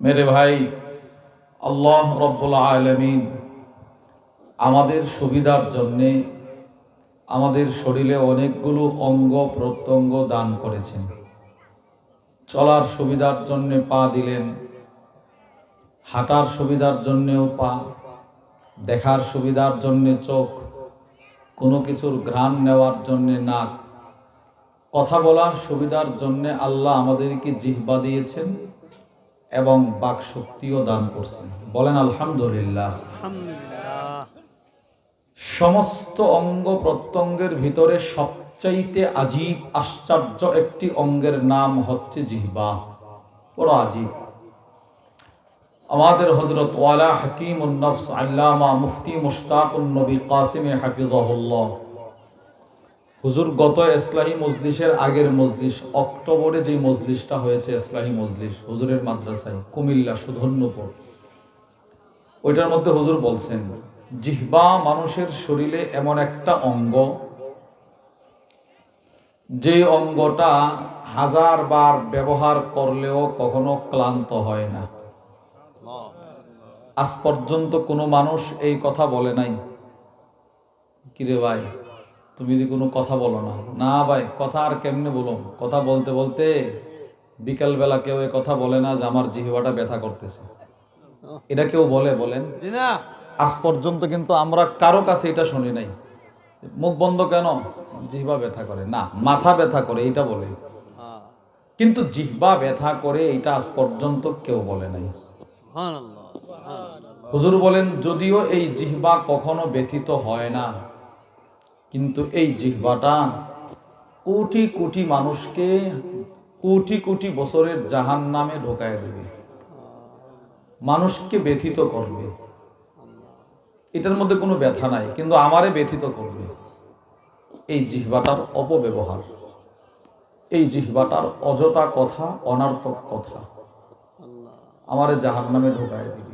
मेरे भाई আল্লাহ রব্বুল আলামিন আমাদের সুবিধার জন্যে আমাদের শরীরে অনেকগুলো অঙ্গ প্রত্যঙ্গ দান করেছেন। চলার সুবিধার জন্য পা দিলেন, হাঁটার সুবিধার জন্যেও পা, দেখার সুবিধার জন্যে চোখ, কোনো কিছুর ঘ্রাণ নেওয়ার জন্যে নাক, কথা বলার সুবিধার জন্যে আল্লাহ আমাদেরকে জিহ্বা দিয়েছেন এবং বাক শক্তিও দান করছেন। বলেন আলহামদুলিল্লাহ। সমস্ত অঙ্গ প্রত্যঙ্গের ভিতরে সবচাইতে আজীব আশ্চর্য একটি অঙ্গের নাম হচ্ছে জিহ্বা। বড় আজীব। আমাদের হযরত ওয়ালা হাকিমুন নফস আল্লামা মুফতি মুশতাকুন নবী কাসিম হাফিজাহুল্লাহ হুজুর গত ইসলাহি মজলিসের আগের মজলিস, অক্টোবরে যে মজলিসটা হয়েছে ইসলাহি মজলিস হুজুরের মাদ্রাসায় কুমিল্লা সুধন্যপুর, ওইটার মধ্যে হুজুর বলছেন জিহ্বা মানুষের শরীরে এমন একটা অঙ্গ, যে অঙ্গটা হাজার বার ব্যবহার করলেও কখনো ক্লান্ত হয় না। আজ পর্যন্ত কোনো মানুষ এই কথা বলে নাই, কিরে ভাই তুমি যদি কোনো কথা বলো না, না ভাই কথা আর কেমনে বলো, কথা বলতে বলতে বিকালবেলা কেউ এই কথা বলে না যে আমার জিহ্বাটা ব্যথা করতেছে। এটা কেউ বলে? বলেন আজ পর্যন্ত কিন্তু আমরা কারো কাছে এটা শুনি নাই। মুখ বন্ধ কেন? জিহ্বা ব্যথা করে না, মাথা ব্যথা করে এইটা বলে, কিন্তু জিহ্বা ব্যথা করে এইটা আজ পর্যন্ত কেউ বলে নাই। হুজুর বলেন যদিও এই জিহ্বা কখনো ব্যথিত হয় না, কিন্তু এই জিহ্বাটা কোটি কোটি মানুষকে কোটি কোটি বছরের জাহান্নামে ঢোকায় দেবে, মানুষকে ব্যথিত করবে। এটার মধ্যে কোনো ব্যথা নাই, কিন্তু আমারে ব্যথিত করবে। এই জিহ্বাটার অপব্যবহার, এই জিহ্বাটার অযথা কথা, অনার্থক কথা আমারে জাহান্নামে ঢোকায় দিবে।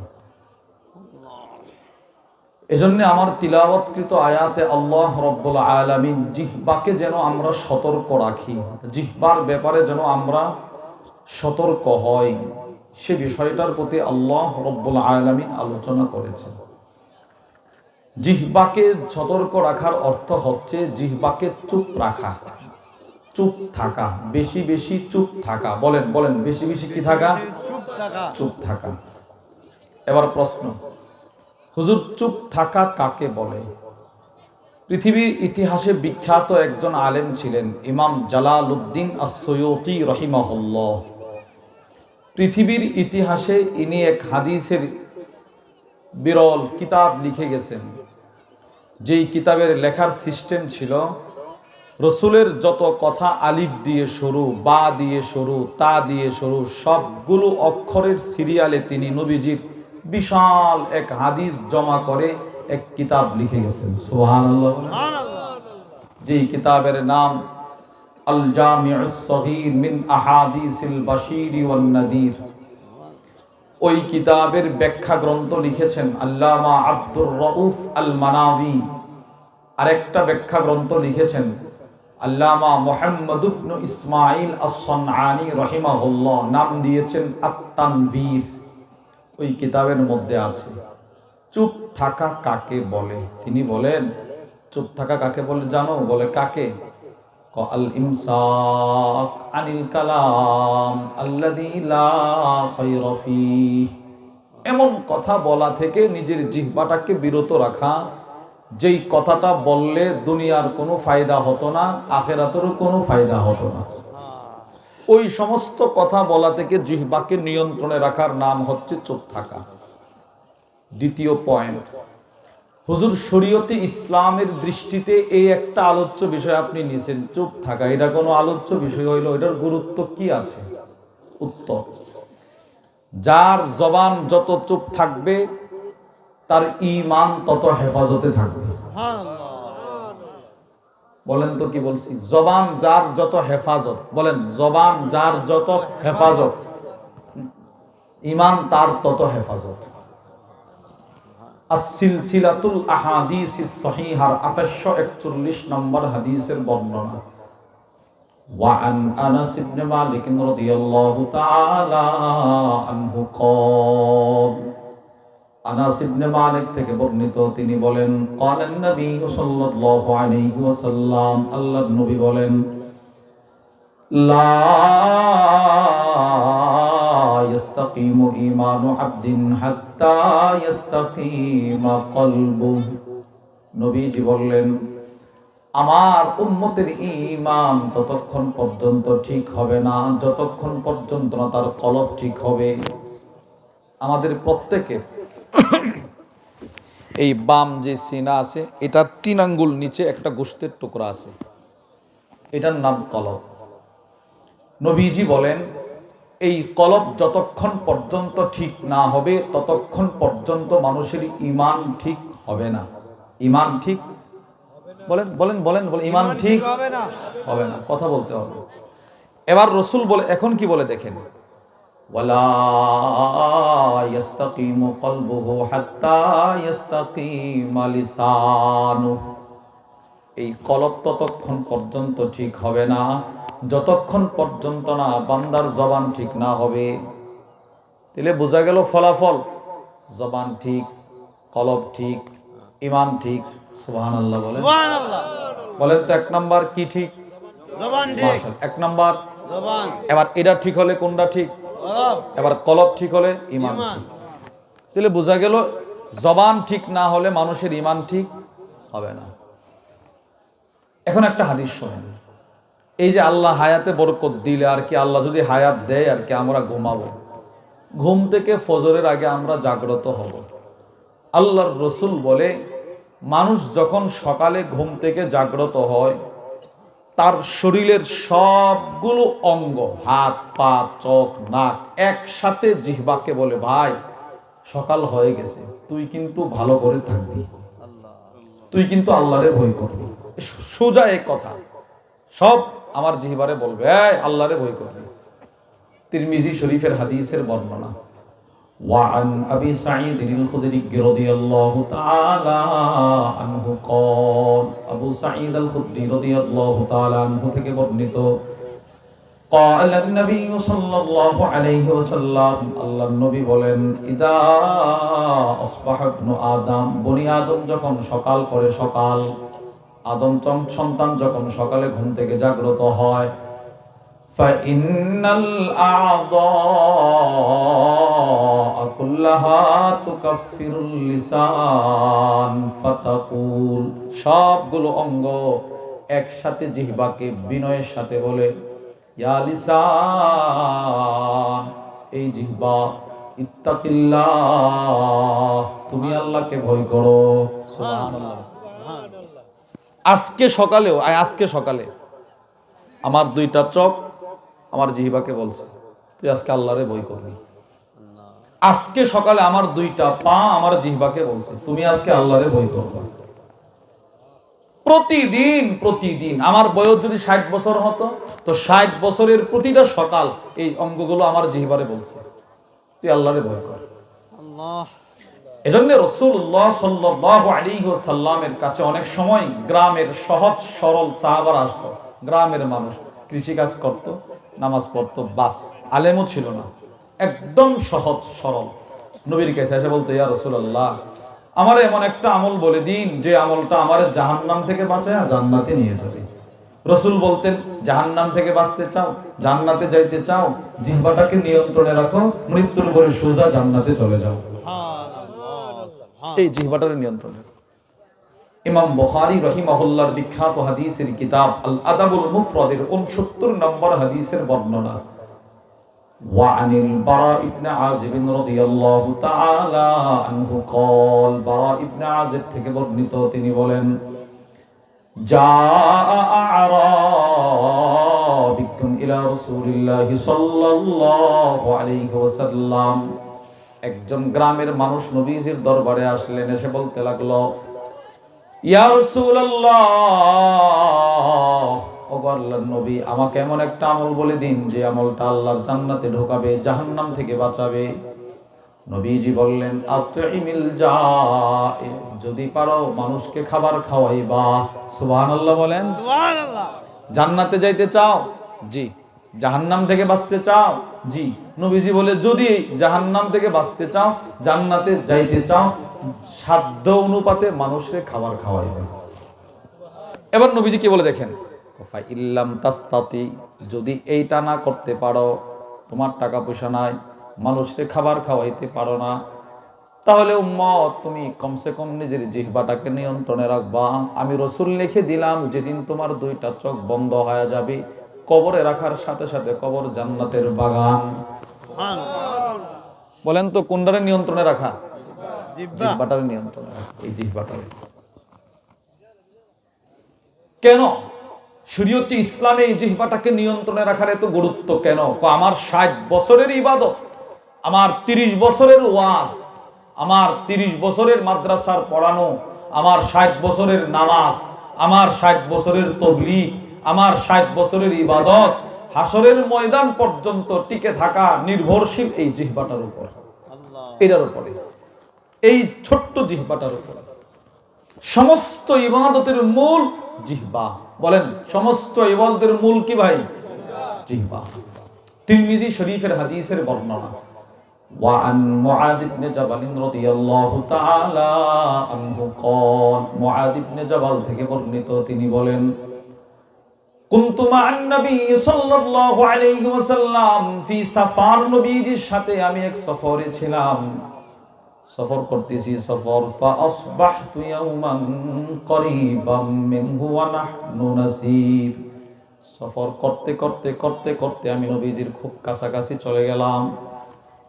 এজন্য আমার তিলাওয়াতকৃত আয়াতে আল্লাহ রব্বুল আলামিন জিহ্বাকে যেন আমরা সতর্ক রাখি, জিহ্বার ব্যাপারে যেন আমরা সতর্ক হই, সে বিষয়টার প্রতি আল্লাহ রব্বুল আলামিন আলোচনা করেছেন। জিহ্বাকে সতর্ক রাখার অর্থ হচ্ছে জিহ্বাকে চুপ রাখা, চুপ থাকা, বেশি বেশি চুপ থাকা। বলেন বলেন বেশি বেশি কি থাকা? চুপ থাকা। এবার প্রশ্ন, হুজুর চুপ থাকা কাকে বলে? পৃথিবীর ইতিহাসে বিখ্যাত একজন আলেম ছিলেন ইমাম জালালউদ্দিন আস-সুয়ুতি রাহিমাহুল্লাহ। পৃথিবীর ইতিহাসে ইনি এক হাদিসের বিরল কিতাব লিখে গেছেন, যেই কিতাবের লেখার সিস্টেম ছিল রসুলের যত কথা আলিফ দিয়ে শুরু, বা দিয়ে শুরু, তা দিয়ে শুরু, সবগুলো অক্ষরের সিরিয়ালে তিনি নবীজির বিশাল এক হাদিস জমা করে এক কিতাব লিখে গেছেন। সুবহানাল্লাহ। যেই কিতাবের নাম আল জামিউস সগীর মিন আহাদিসিল বাশীর ওয়ান নাদির। ওই কিতাবের ব্যাখ্যা গ্রন্থ লিখেছেন আল্লামা আব্দুর রউফ আল মানাভি। আরেকটা ব্যাখ্যা গ্রন্থ লিখেছেন আল্লামা মুহাম্মদ ইবনে ইসমাঈল আস-সানআনী রাহিমাহুল্লাহ, নাম দিয়েছেন আত-তানভীর। ওই কিতাবের মধ্যে আছে চুপ থাকা কাকে বলে। তিনি বলেন চুপ থাকা কাকে বলে জানো? বলে কাকে? আল ইমসাক আনিল কালাম আল্লাযী লা খায়রা ফীহ। এমন কথা বলা থেকে নিজের জিহ্বাটাকে বিরত রাখা, যেই কথাটা বললে দুনিয়ার কোনো ফায়দা হতো না, আখিরাতেরও কোনো ফায়দা হতো না। ওই সমস্ত কথা বলা থেকে জিহ্বাকে নিয়ন্ত্রণে রাখার নাম হচ্ছে চুপ থাকা। দ্বিতীয় পয়েন্ট, হুজুর শরীয়তে ইসলামের দৃষ্টিতে এই একটা আলোচ্য বিষয় আপনি নিছেন, চুপ থাকা। এটা কোনো আলোচ্য বিষয় হইল, এটার গুরুত্ব কি আছে? উত্তর, যার জবান যত চুপ থাকবে তার ঈমান তত হেফাজতে থাকবে। বলেন তো কি বলছি? জবান যার যত হেফাজত, বলেন জবান যার যত হেফাজত, ঈমান তার তত হেফাজত। as-silsilatul ahadithis sahihah 841 নম্বর হাদিসের বর্ণনা। وعن أنس بن مالك رضي الله تعالى عنه قال আনাস ইবনে মালিক থেকে বর্ণিত তিনি বলেন ক্বালান নবী সাল্লাল্লাহু আলাইহি ওয়াসাল্লাম আল্লাহর নবী বলেন লা ইস্তাকিমু ঈমানু আবদিন হাত্তা ইস্তাকিমা কলবুহু নবীজি বললেন আমার উম্মতের ঈমান ততক্ষণ পর্যন্ত ঠিক হবে না যতক্ষণ পর্যন্ত না তার কলব ঠিক হবে। আমাদের প্রত্যেকের এই বাম যে সিনা আছে এটার 3 আঙ্গুল নিচে একটা গোশতের টুকরা আছে, এটার নাম কলব। নবীজি বলেন এই কলব যতক্ষণ পর্যন্ত ঠিক না হবে ততক্ষণ পর্যন্ত মানুষের ঈমান ঠিক হবে না। ঈমান ঠিক বলেন বলেন বলেন বলেন ঈমান ঠিক হবে না, কথা বলতে হবে। এবার রাসূল বলে এখন কি বলে দেখেন, ওয়ালা ইস্তাকিমু কলবুহু হাত্তা ইস্তাকিমা লিসানুহু এই কলব ততক্ষণ পর্যন্ত ঠিক হবে না যতক্ষণ পর্যন্ত না বান্দার জবান ঠিক না হবে। তাহলে বোঝা গেল ফলাফল জবান ঠিক, কলব ঠিক, ঈমান ঠিক। সুবহানাল্লাহ বলেন, সুবহানাল্লাহ বলেন। তো 1 নাম্বার কি ঠিক? জবান ঠিক। 1 নাম্বার জবান। এবার এটা ঠিক হলে কোনটা ঠিক? কলব। এবার কলব ঠিক হলে ঈমান ঠিক। তাহলে বোঝা গেল জবান ঠিক না হলে মানুষের ঈমান ঠিক হবে না। এখন একটা হাদিস শোনেন, এই যে আল্লাহ হায়াতে বরকত দিলে আর কি, আল্লাহ যদি হায়াত দেয় আর কি আমরা ঘুমাবো, ঘুম থেকে ফজরের আগে আমরা জাগ্রত হব। আল্লাহর রাসূল বলে মানুষ যখন সকালে ঘুম থেকে জাগ্রত হয় তার শরীরের সবগুলো অঙ্গ, হাত পা চোখ নাক একসাথে জিহ্বাকে বলে ভাই সকাল হয়ে গেছে, তুই কিন্তু ভালো করে থাকবি, তুই কিন্তু আল্লাহরে ভয় করবি। সোজা এক কথা, সব আমার জিহ্বারে বলবে এই আল্লাহরে ভয় করবি। তিরমিজি শরীফের হাদিসের বর্ণনা। وعن أبي سعيد الخدري رضي الله تعالى عنه قال أبو سعيد الخدري رضي الله تعالى عنه থেকে বর্ণিত قال النبي صلى الله عليه وسلم আল্লাহর নবী বলেন ইদা أصبح ابن آدم বনি আদম যখন সকাল করে, সকাল আদম সন্তান যখন সকালে ঘুম থেকে জাগ্রত হয় فإن الأعضاء كلها تكفر اللسان فتقول সবগুলো অঙ্গ একসাথে জিহ্বাকে বিনয়ের সাথে বলে ইয়া লিসান, এই জিহ্বা ইত্তাকিল্লাহ, তুমি আল্লাহকে ভয় করো। সুবহানাল্লাহ। আজকে সকালে আমার 2টা চোখ আমার জিহ্বাকে বলছে তুই আজকে আল্লাহরে ভয় করবি। আজকে সকালে আমার 2টা পা আমার জিহ্বাকে বলছে তুমি আজকে আল্লাহরে ভয় করবে। প্রতিদিন আমার বয়স যদি 60 বছর হতো তো 60 বছরের প্রতিটা সকাল এই অঙ্গগুলো আমার জিহ্বারে বলছে তুই আল্লাহরে ভয় কর। আল্লাহ। এজন্য রাসূলুল্লাহ সাল্লাল্লাহু আলাইহি ওয়াসাল্লামের কাছে অনেক সময় গ্রামের সহজ সরল সাহাবারা আসতো। গ্রামের মানুষ কৃষিকাজ করত, নামাজ পড়তো, বাস, আলেমও ছিল না, একদম সহজ সরল। নবীর কাছে এসে বলতো ইয়া রাসূলুল্লাহ আমার এমন একটা আমল বলে দিন যে আমলটা আমার জাহান্নাম থেকে বাঁচায় জান্নাতে নিয়ে যাবে। রাসূল বলতেন জাহান্নাম থেকে বাঁচতে চাও, জান্নাতে যাইতে চাও, জিহ্বাটাকে নিয়ন্ত্রণে রাখো, মৃত্যুর পরে সোজা জান্নাতে চলে যাও। এই জিহ্বাটার নিয়ন্ত্রণে। ইমাম বুখারী রাহিমাহুল্লাহর বিখ্যাত হাদিসের কিতাব আল আদাবুল মুফরাদের 69 নম্বর হাদিসের বর্ণনা। ওয়ানিল বারা ইবনে আযিব রাদিয়াল্লাহু তাআলা আনহু قال বারা ইবনে আযিব থেকে বর্ণিত তিনি বলেন জাআ আ'রাবিকুম ইলা রাসূলিল্লাহি সাল্লাল্লাহু আলাইহি ওয়াসাল্লাম, একজন গ্রামের মানুষ নবীজির দরবারে আসলেন, এসে বলতে লাগলো ইয়া রাসূলুল্লাহ, ও আল্লাহর নবী আমাকে এমন একটা আমল বলে দিন যে আমলটা আল্লাহর জান্নাতে ঢোকাবে, জাহান্নাম থেকে বাঁচাবে। নবীজি বললেন আতইমিল জা'i, যদি পারো মানুষকে খাবার খাওয়াইবা। সুবহানাল্লাহ বলেন, সুবহানাল্লাহ। জান্নাতে যাইতে চাও জি। জাহান্নাম থেকে বাঁচতে চাও? জি। নবীজি বলে যদি জাহান্নাম থেকে বাঁচতে চাও, জান্নাতে যাইতে চাও, সাধ্য অনুপাতে মানুষের খাবার খাওয়াইবে। এবার নবীজি কি বলে দেখেন, ফা ইল্লাম তাস্তাতি, যদি এইটা না করতে পারো, তোমার টাকা পয়সা নাই, মানুষের খাবার খাওয়াইতে পারো না, তাহলে উম্মত তুমি কমসে কম নিজের জিহ্বাটাকে নিয়ন্ত্রণে রাখবা। আমি রাসূল লিখে দিলাম, যেদিন তোমার দুইটা চোখ বন্ধ হয়ে যাবে, কবরে রাখার সাথে সাথে কবর জান্নাতের বাগান। বলেন তো কোনটারে নিয়ন্ত্রণে রাখা? জিহ্বাটারে নিয়ন্ত্রণে রাখা, এই জিহ্বাটারে। কেন শরীয়তে ইসলামে এই জিহ্বাটাকে নিয়ন্ত্রণে রাখার এত গুরুত্ব কেন? আমার 60 বছরের ইবাদত, আমার 30 বছরের ওয়াজ, আমার 30 বছরের মাদ্রাসার পড়ানো, আমার 60 বছরের নামাজ, আমার 60 বছরের তাবলীগ, আমার 60 বছরের ইবাদত, হাসরের ময়দান পর্যন্ত টিকে থাকা নির্ভরশীল এই জিহ্বাটার উপর, এটার উপরে, এই ছোট্ট জিহ্বাটার উপর। সমস্ত ইবাদতের মূল জিহ্বা। বলেন সমস্ত ইবাদতের মূল কি ভাই? জিহ্বা। তিরমিজি শরীফের হাদিসের বর্ণনা, وعن معاذ بن جبل رضي الله تعالى عنه قال, মুআদ ইবনে জাবাল থেকে বর্ণিত, তিনি বলেন, কুনতু মা'আন নবী সাল্লাল্লাহু আলাইহি ওয়াসাল্লাম ফি সাফার, নবীজির সাথে আমি এক সফরে ছিলাম, সফর করতেছি, সফর। ফা আসবাহতু ইয়াওমান করিবাম মিনহু ওয়া নাহনু নাসির, সফর করতে করতে করতে করতে আমি নবীজির খুব কাছাকাছি চলে গেলাম।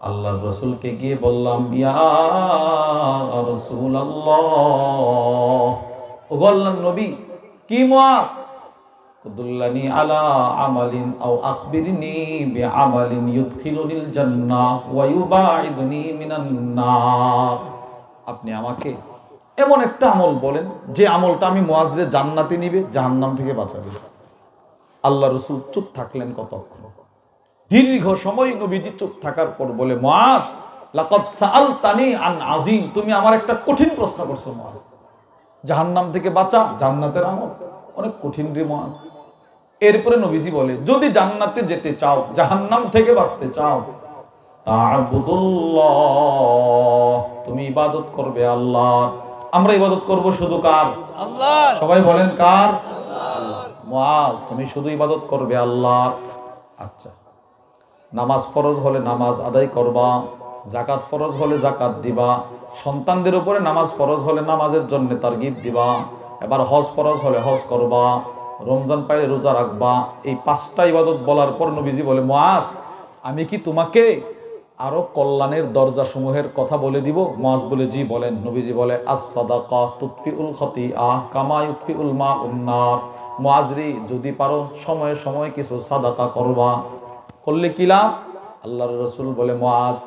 আল্লাহর রাসূলকে গিয়ে বললাম, ইয়া রাসূলুল্লাহ, ও আল্লাহর নবী, কি মুআজ, কুদুল্লানি আলা আমালিন আও আখবিরনি বিআমালিন ইউদখিলুনিল জান্নাহ ওয়া ইউবাইদুনি মিনান নার, আপনি আমাকে এমন একটা আমল বলেন যে আমলটা আমি মুআজরে জান্নাতে নিবে, জাহান্নাম থেকে বাঁচাবে। আল্লাহর রাসূল চুপ থাকলেন কতক্ষণ, দীর্ঘ সময় নবীজি চুপ থাকার পর বলে, মুআজ লাকাদ সাআলতানি আন আযীম, তুমি আমার একটা কঠিন প্রশ্ন করছো মুআজ, জাহান্নাম থেকে বাঁচা, জান্নাতের আমল, অনেক কঠিন রে মুআজ। এরপরে নবীজি বলে, যদি জান্নাতে যেতে চাও, জাহান্নাম থেকে বাঁচতে চাও, তা'বুদুল্লাহ, তুমি ইবাদত করবে আল্লাহ। আমরা ইবাদত করব শুধু কার? আল্লাহ। সবাই বলেন কার? আল্লাহ। মুআজ তুমি শুধু ইবাদত করবে আল্লাহ। আচ্ছা, নামাজ ফরজ হলে নামাজ আদায় করবা, যাকাত ফরজ হলে যাকাত দিবা, সন্তানদের উপরে নামাজ ফরজ হলে নামাজের জন্য তারগিব দিবা, এবার হজ ফরজ হলে হজ করবা, রমজান পাইলে রোজা রাখবা। এই 5টা ইবাদত বলার পর নবীজি বলে, মুআজ আমি কি তোমাকে আরো কল্যাণের দরজা সমূহের কথা বলে দিব? মুআজ বলে, জি বলেন। নবীজি বলে, আস-সাদাকা তুতফিউল খাতিআ কামা ইউতফিউল মাউন নার, মুআজ রে যদি পারো সময়ে সময়ে কিছু সাদাকা করবা, করলে কি লাভ? আল্লাহর রাসূল বলে, মুআজ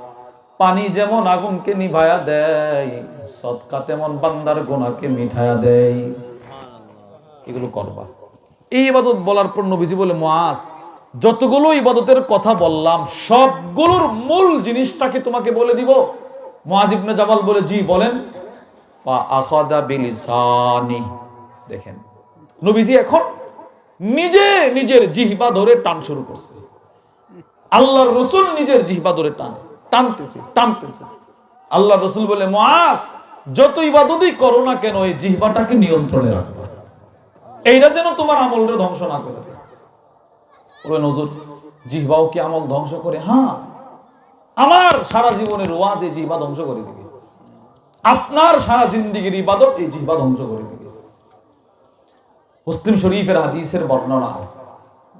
পানি যেমন আগুনকে নিভায়া দেয়, সদকা তেমন বান্দার গুনাহকে মিঠায়া দেয়, এগুলো করবা। এই ইবাদত বলার পর নবীজি বলে, মুআজ যতগুলো ইবাদতের কথা বললাম সবগুলোর মূল জিনিসটাকে তোমাকে বলে দিব? মুআজ ইবনে জাবাল বলে, জি বলেন। ফা আখাযা বিলিসানি, দেখেন নবীজি এখন নিজে নিজের জিহ্বা ধরে টান শুরু করছে। আল্লাহর রাসূল নিজের জিহ্বা ধরে টানতেছে। আল্লাহর রাসূল বলে, মুআজ যত ইবাদতই করো না কেন, এই জিহ্বাটাকে নিয়ন্ত্রণে রাখবা, এইটা যেন তোমার আমলটা ধ্বংস না করে দেয়। বলেন হুজুর জিহ্বাও কি আমল ধ্বংস করে? হ্যাঁ, আমার সারা জীবনের ওয়াজ এই জিহ্বা ধ্বংস করে দিবে, আপনার সারা জিন্দেগীর ইবাদত এই জিহ্বা ধ্বংস করে দিবে। মুসলিম শরীফের হাদিসের বর্ণনা,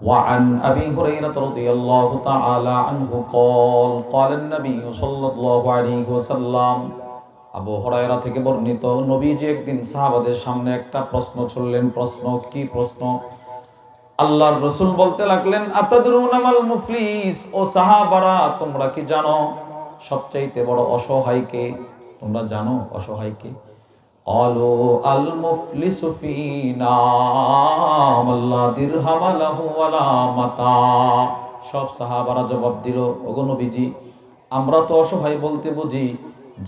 وعن أبي هريرة رضي الله تعالى عنه قال قال النبي صلى الله عليه وسلم, আবু হুরায়রা থেকে বর্ণিত, নবীজি একদিন সাহাবাদের সামনে একটা প্রশ্ন ছুড়লেন। প্রশ্ন কি? প্রশ্ন, আল্লাহর রাসূল বলতে লাগলেন, আতাদরুনা মাল মুফলিস, ও সাহাবারা তোমরা কি জানো সবচাইতে বড় অসহায় কে? তোমরা জানো অসহায় কে? ক্বালু আল মুফলিসু ফিনা মান লা দিরহাম লাহু ওয়ালা মাতা, সব সাহাবারা জবাব দিল, ওগো নবীজি আমরা তো অসহায় বলতে বুঝি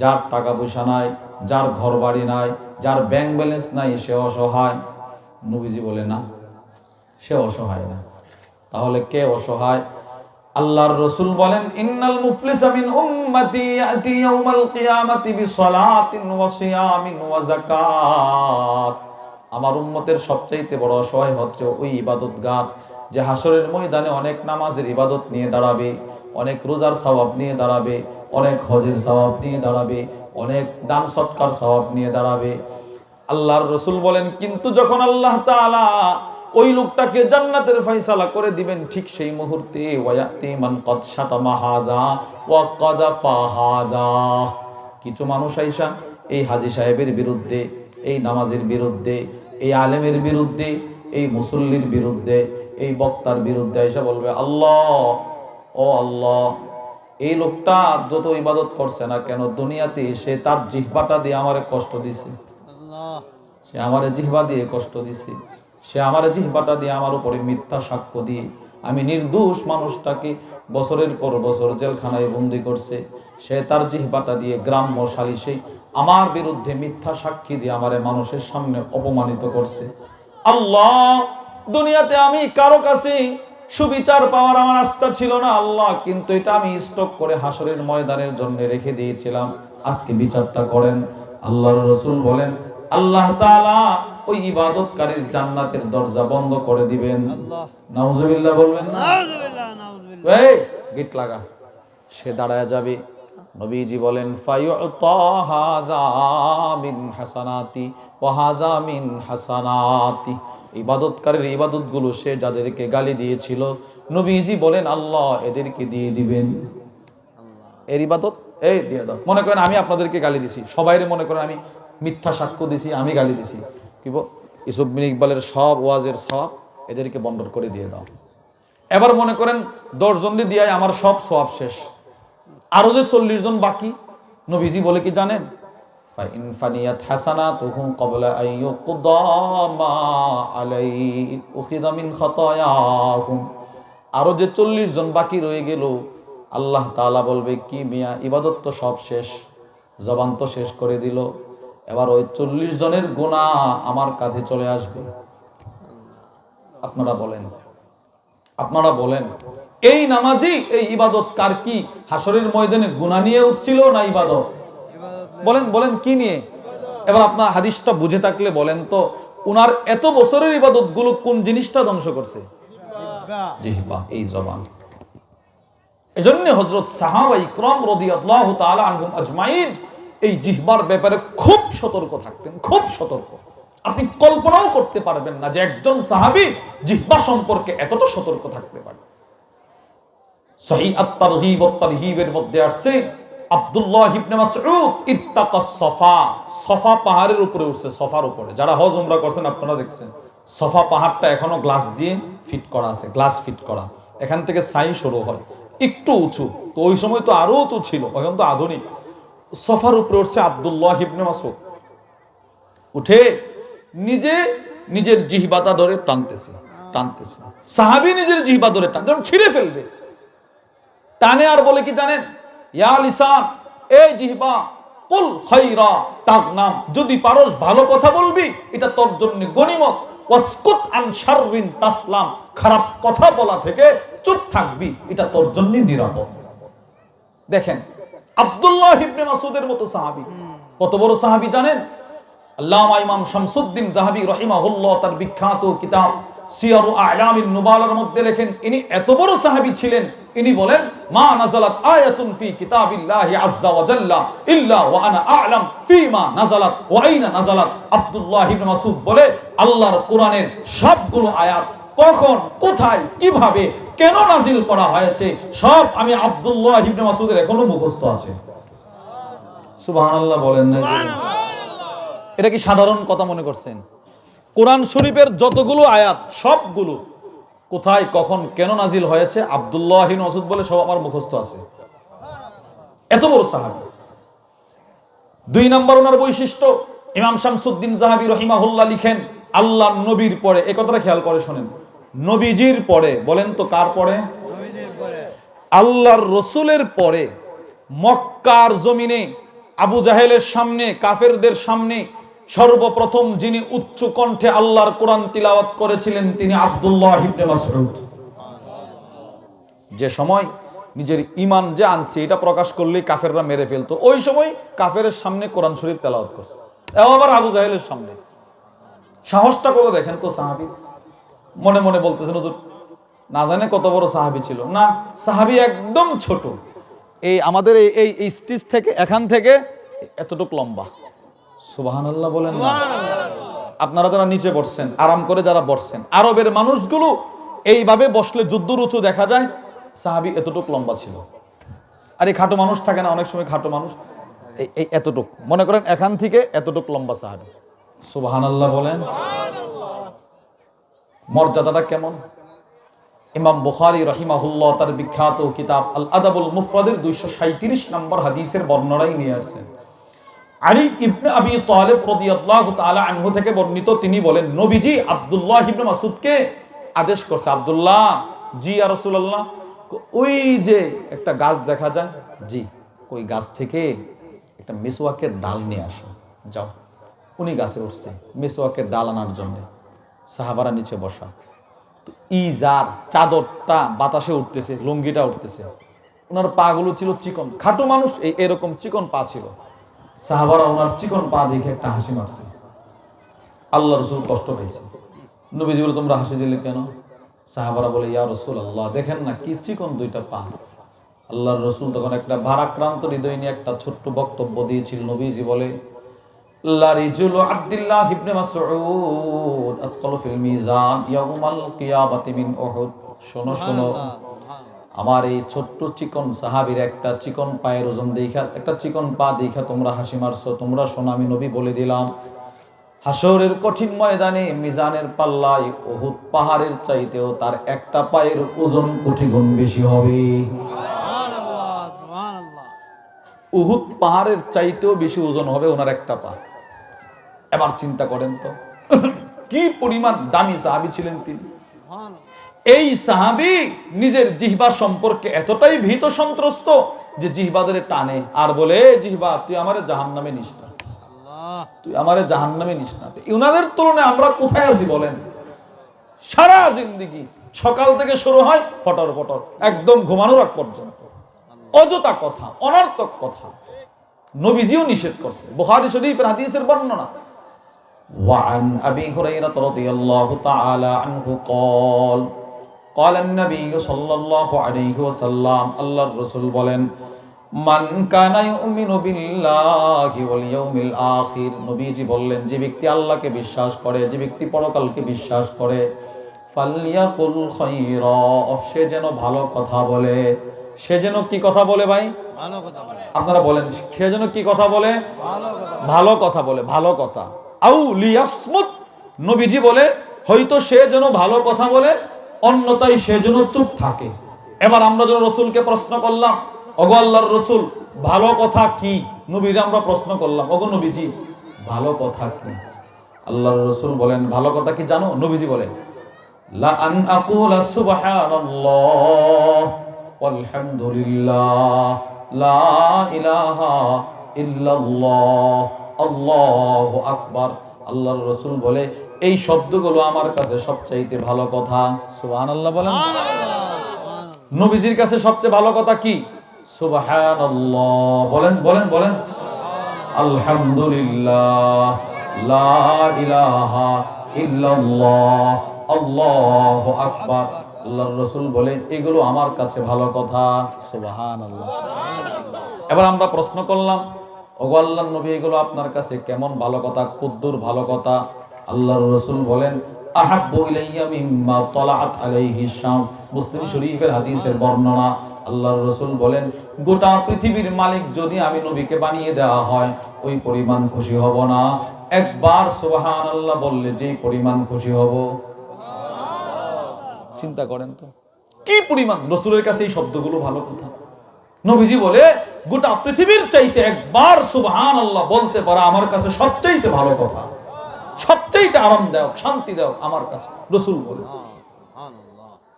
যার টাকা পয়সা নাই, যার ঘর বাড়ি নাই, যার ব্যাংক ব্যালেন্স নাই, সে অসহায়। নবীজি বলে, না, সে অসহায় না, তাহলে কে অসহায়? আল্লাহর রাসূল বলেন, ইন্নাল মুফলিসা মিন উম্মতি ইয়াতি ইয়াউমাল কিয়ামাতি বিসসালাতিন ওয়া সিয়ামিন ওয়া যাকাত। আমার উম্মতের সবচাইতে বড় অসহায় হচ্ছে ওই ইবাদতগার যে হাসরের ময়দানে অনেক নামাজের ইবাদত নিয়ে দাঁড়াবে, অনেক রোজার সওয়াব নিয়ে দাঁড়াবে, অনেক হজের সওয়াব নিয়ে দাঁড়াবে, অনেক দান সৎকার সওয়াব নিয়ে দাঁড়াবে। আল্লাহর রাসূল বলেন, কিন্তু যখন আল্লাহ তাআলা ওই লোকটাকে জান্নাতের ফয়সালা করে দিবেন, ঠিক সেই মুহূর্তে ওয়ায়াতি মান কদ শাতামা হাযা ওয়া কাযাফা হাযা, কিছু মানুষ আইসা এই হাজী সাহেবের বিরুদ্ধে, এই নামাজের বিরুদ্ধে, এই আলেমের বিরুদ্ধে, এই মুসল্লির বিরুদ্ধে, এই বক্তার বিরুদ্ধে আইসা বলবে, আল্লাহ ও আল্লাহ, এই লোকটা যত ইবাদত করছে না কেন, দুনিয়াতে সে তার জিহ্বাটা দিয়ে আমারে কষ্ট দিছে, সে আমারে জিহ্বা দিয়ে কষ্ট দিছে, সে আমার জিহ্বাটা দিয়ে আমার উপরে মিথ্যা সাক্ষ্য দিয়ে আমি নির্দোষ মানুষটাকে বছরের পর বছর জেলখানায় বন্দি করছে, সে তার জিহ্বাটা দিয়ে গ্রাম্য সালিশে আমার বিরুদ্ধে মিথ্যা সাক্ষী দিয়ে আমারে মানুষের সামনে অপমানিত করছে। আল্লাহ, দুনিয়াতে আমি কারো কাছে সুবিচার পাওয়ার আমার আস্থা ছিল না আল্লাহ, কিন্তু এটা আমি স্টক করে হাসরের ময়দানের জন্য রেখে দিয়েছিলাম, আজকে বিচারটা করেন। আল্লাহর রাসূল বলেন, আল্লাহ তাআলা ওই ইবাদতকারীর জান্নাতের দরজা বন্ধ করে দিবেন। নাউজুবিল্লাহ বলবেন না? নাউজুবিল্লাহ। এই গিট লাগা, সে দাঁড়ায় যাবে। নবীজি বলেন, ফায়ুতা হাযা মিন হাসানাতি ওয়া হাযা মিন হাসানাতি। ইবাদতকারীর ইবাদতগুলো সে যাদেরকে গালি দিয়েছিল, নবীজি বলেন আল্লাহ এদেরকে দিয়ে দিবেন। এর ইবাদত এই দিয়ে দাও। মনে করেন আমি আপনাদেরকে গালি দিছি, সবাইরে মনে করেন আমি মিথ্যা সাক্ষ্য দিছি, আমি গালি দিছি, কি ইউসুফ বিন ইকবালের সব ওয়াজের সব এদেরকে বন্টন করে দিয়ে দাও। এবার মনে করেন 10 জন দিয়ে আমার সব সওয়াব শেষ, আরো যে 40 জন বাকি, নবীজি বলে কি জানেন, ফাইন ফানিয়াত হাসানাতুহু ক্বাবলা আন ইউকদা মা আলাইহি উখিযা মিন খাতায়াহুম, আরো যে 40 জন বাকি রয়ে গেল, আল্লাহ তাআলা বলবে কি মিয়া ইবাদত তো সব শেষ, জবান তো শেষ করে দিল, এবার ওই 40 জনের গুনাহ আমার কাঁধে চলে আসবে। আপনারা বলেন এই নামাজি এই ইবাদতকার কি হাসরের ময়দানে গুনাহ নিয়ে উঠছিল না ইবাদত? বলেন কি নিয়ে? এবার আপনার হাদিসটা বুঝে থাকলে বলেন তো, উনার এত বছরের ইবাদত গুলো কোন জিনিসটা ধ্বংস করছে? জিহ্বা, এই জবান। এজন্য হযরত সাহাবা ইকরাম রাদিয়াল্লাহু তাআলা আনহুম আজমাইন এই জিহ্বার ব্যাপারে খুব সতর্ক থাকতেন, খুব সতর্ক। আপনি কল্পনাও করতে পারবেন না যে একজন সাহাবী জিহ্বা সম্পর্কে এতটা সতর্ক থাকতে পারে। সহিহ আত-তারগীব ওয়াত তারহীবের মধ্যে আসছে, আব্দুল্লাহ ইবনে মাসউদ ইত্তাকা সফা, সফা পাহাড়ের উপরে উঠছে, সফার উপরে। যারা হজ উমরা করছেন আপনারা দেখছেন, সফা পাহাড়টা এখনো গ্লাস দিয়ে ফিট করা আছে, গ্লাস ফিট করা, এখান থেকে ছাই শুরু হয়, একটু উঁচু, তো ওই সময় তো আরো উঁচু ছিল, এখন তো আধুনিক। সফার উপরে উঠছে আব্দুল্লাহ ইবনে মাসউদ, উঠে নিজের জিহ্বাটা ধরে টানতেছে। সাহাবী নিজের জিহ্বা ধরে টানতে ছিঁড়ে ফেলবে, টানে আর বলে কি জানেন, ইয়া লিসান, এই জিহ্বা, কুল খায়রা তাগনাম, যদি পারস ভালো কথা বলবি এটা তোর জন্য গনিমত, ওয়াসকুত আন শাররিন তাসলাম, খারাপ কথা বলা থেকে চুপ থাকবি এটা তোর জন্য নিরাপদ। দেখেন আব্দুল্লাহ ইবনে মাসউদের মতো সাহাবী, কত বড় সাহাবী জানেন? আল্লামা ইমাম শামসুদ্দিন যাহাবী রাহিমাহুল্লাহ তার বিখ্যাত কিতাব সিয়ারু আ'লামিন নুবালার মধ্যে লেখেন, ইনি এত বড় সাহাবী ছিলেন, ইনি বলেন, মা নাযালাত আয়াতুন ফি কিতাবিল্লাহি আযজা ওয়া জাল্লা ইল্লা ওয়া আনা আ'লাম ফিমা নাযালাত ওয়া আইনা নাযালাত। আব্দুল্লাহ ইবনে মাসউদ বলে, আল্লাহর কোরআনের সবগুলো আয়াত কখন, কোথায়, কিভাবে, কেন নাজিল করা হয়েছে সব আমি আব্দুল্লাহ ইবনে মাসউদের এখনো মুখস্থ আছে। সুবহানাল্লাহ বলেন না? এটা কি সাধারণ কথা মনে করছেন? কোরআন শরীফের যতগুলো আয়াত সবগুলো কোথায়, কখন, কেন নাজিল হয়েছে আব্দুল্লাহ ইবনে মাসউদ বলে সব আমার মুখস্থ আছে। এত বড় সাহাবী। 2 নম্বর ওনার বৈশিষ্ট্য, ইমাম শামসুদ্দিন যাহাবী রাহিমাহুল্লাহ লিখেন, আল্লাহর নবীর পরে, এই কথাটা খেয়াল করে শুনেন, নবীজির পরে, বলেন তো কার পরে? আল্লাহর রাসূলের পরে মক্কার জমিনে আবু জাহেলের সামনে, কাফেরদের সামনে সর্বপ্রথম যিনি উচ্চ কণ্ঠে আল্লাহর কোরআন তিলাওয়াত করেছিলেন তিনি আব্দুল্লাহ ইবনে মাসউদ। যে সময় নিজের ইমান যে আনছে এটা প্রকাশ করলেই কাফেররা মেরে ফেলতো, ওই সময় কাফেরের সামনে কোরআন শরীফ তেলাওয়াত করছে, এও আবার আবু জাহেলের সামনে। সাহসটা করে দেখেন তো সাহাবী। মনে মনে বলতেছেন হুজুর না জানে কত বড় সাহাবী ছিল। না, সাহাবী একদম ছোট, এই আমাদের এই স্টেজ থেকে এখান থেকে এতটুকু লম্বা। সুবহানাল্লাহ বলেন না। আপনারা যারা নিচে বসছেন, আরাম করে যারা বসছেন, আরবের মানুষগুলো এইভাবে বসলে যুদ্ধরুচু দেখা যায়, সাহাবী এতটুকু লম্বা ছিল। আর এই খাটো মানুষ থাকে না অনেক সময়, খাটো মানুষ এই এতটুকু, মনে করেন এখান থেকে এতটুকু লম্বা সাহাবী। সুবহানাল্লাহ বলেন। মর্যাদাটা কেমন? ইমাম বুখারী রাহিমাহুল্লাহ তার বিখ্যাত কিতাব আল আদাবুল মুফরাদের 237 নম্বর হাদিসের বর্ণনাই নিয়ে আসছেন। আলী ইবনে আবি তালেব রাদিয়াল্লাহু তাআলা আনহু থেকে বর্ণিত, তিনি বলেন নবীজি আব্দুল্লাহ ইবনে মাসউদকে আদেশ করছে, আব্দুল্লাহ, জি ইয়া রাসূলুল্লাহ, ওই যে একটা গাছ দেখা যায়, জি, ওই গাছ থেকে একটা মিসওয়াকের ডাল নিয়ে আসো, যাও। উনি গাছে উঠছে মিসওয়াকের ডাল আনার জন্য, সাহাবারা নিচে বসা। তো ইজার চাদরটা বাতাসে উঠতেছে, লুঙ্গিটা উঠতেছে, ওনার পা গুলো ছিল চিকন, খাটো মানুষ, এরকম চিকন পা ছিল। সাহাবারা ওনার চিকন পা দেখে একটা হাসি মারছে। আল্লাহ রসুল কষ্ট পাইছে। নবীজি বলে তোমরা হাসি দিলে কেন? সাহাবারা বলে ইয়া রাসূলুল্লাহ, দেখেন না কি চিকন দুইটা পা। আল্লাহর রসুল তখন একটা ভারাক্রান্ত হৃদয় নিয়ে একটা ছোট্ট বক্তব্য দিয়েছিল। নবীজি বলে লারিজুল আব্দুল্লাহ ইবনে মাসউদ আসকালু ফিল মিজান ইয়াউমাল কিয়ামাতি মিন উহুদ। শোনো শোনো, আমার এই ছোট্ট চিকন সাহাবীর একটা চিকন পায়ের ওজন দেখা, একটা চিকন পা দেখা তোমরা হাসি মারছো। তোমরা শোনো, আমি নবী বলে দিলাম, হাসরের কঠিন ময়দানে মিজানের পাল্লায় উহুদ পাহাড়ের চাইতেও তার একটা পায়ের ওজন কোটি গুণ বেশি হবে। সুবহানাল্লাহ, সুবহানাল্লাহ। উহুদ পাহাড়ের চাইতেও বেশি ওজন হবে ওনার একটা পা। এবার চিন্তা করেন তো কি পরিমাণ দামি সাহাবী ছিলেন তিনি। এই সাহাবী নিজের জিহ্বা সম্পর্কে এতটাই ভীত সন্ত্রস্ত যে জিহ্বা ধরে টানে আর বলে, জিহ্বা তুই আমারে জাহান্নামে নিস না, তুই আমারে জাহান্নামে নিস না। উনাদের তুলনায় আমরা কোথায় আছি বলেন? সারা জিন্দেগি সকাল থেকে শুরু হয় ফটর ফটর একদম ঘুমানোর আগ পর্যন্ত অযথা কথা, অনর্থক কথা। নবীজিও নিষেধ করছে, বুখারী শরীফের হাদিসের বর্ণনা। وعن أبي هريرة رضي الله تعالى عنه قال قال النبي صلى الله عليه وسلم, আল্লাহর রাসূল বলেন, মান কানা ইউমিনু বিল্লাহি ওয়াল ইয়াউমিল আখির, নবীজি বললেন যে ব্যক্তি আল্লাহকে বিশ্বাস করে, যে ব্যক্তি পরকালকে বিশ্বাস করে, ফালইয়াকুল খায়রা, সে যেন ভালো কথা বলে। সে যেন কি কথা বলে ভাই? ভালো কথা বলে। আপনারা বলেন, সে যেন কি কথা বলে? ভালো কথা বলে, ভালো কথা। আউ লিয়াসমুত, নবীজি বলে হয়তো সে যেন ভালো কথা বলে, অন্যথায় সে যেন চুপ থাকে। এবার আমরা যেন রাসূলকে প্রশ্ন করলাম, ওগো আল্লাহর রাসূল, ভালো কথা কি? নবীজি আমরা প্রশ্ন করলাম, ওগো নবীজি ভালো কথা কি? আল্লাহর রাসূল বলেন, ভালো কথা কি জানো? নবীজি বলে, লা আন আকুলা সুবহানাল্লাহ ওয়ালহামদুলিল্লাহ লা ইলাহা ইল্লাল্লাহ আল্লাহু আকবার। আল্লাহর রাসূল বলে এই শব্দগুলো আমার কাছে সবচাইতে ভালো কথা। সুবহানাল্লাহ বলেন। নবীজির কাছে সবচেয়ে ভালো কথা কি? সুবহানাল্লাহ বলেন, বলেন, বলেন। আলহামদুলিল্লাহ লা ইলাহা ইল্লাল্লাহ আল্লাহু আকবার। আল্লাহর রাসূল বলে এগুলো আমার কাছে ভালো কথা। সুবহানাল্লাহ। এবার আমরা প্রশ্ন করলাম, ওগো আল্লাহর নবী, এগুলো আপনার কাছে কেমন ভালো কথা, কুদ্দুর ভালো কথা? আল্লাহর রাসূল বলেন, আহাব্বু ইলাইয়া মিম্মা তালাআত আলাইহি শামস। মুসলিম শরীফের হাদিসের বর্ণনা। আল্লাহর রাসূল বলেন, গোটা পৃথিবীর মালিক যদি আমি নবীকে বানিয়ে দেওয়া হয়, ওই পরিমাণ খুশি হব না। একবার সুবহানাল্লাহ বললে যেই পরিমাণ খুশি হব। চিন্তা করেন তো কি পরিমাণ রাসূলের কাছে এই শব্দগুলো ভালো কথা। নবীজি বলে গোটা পৃথিবীর চাইতে একবার সুবহানাল্লাহ বলতে পারা আমার কাছে সবচাইতে ভালো কথা, সবচাইতে আরামদায়ক, শান্তিদায়ক আমার কাছে। রাসূল বলে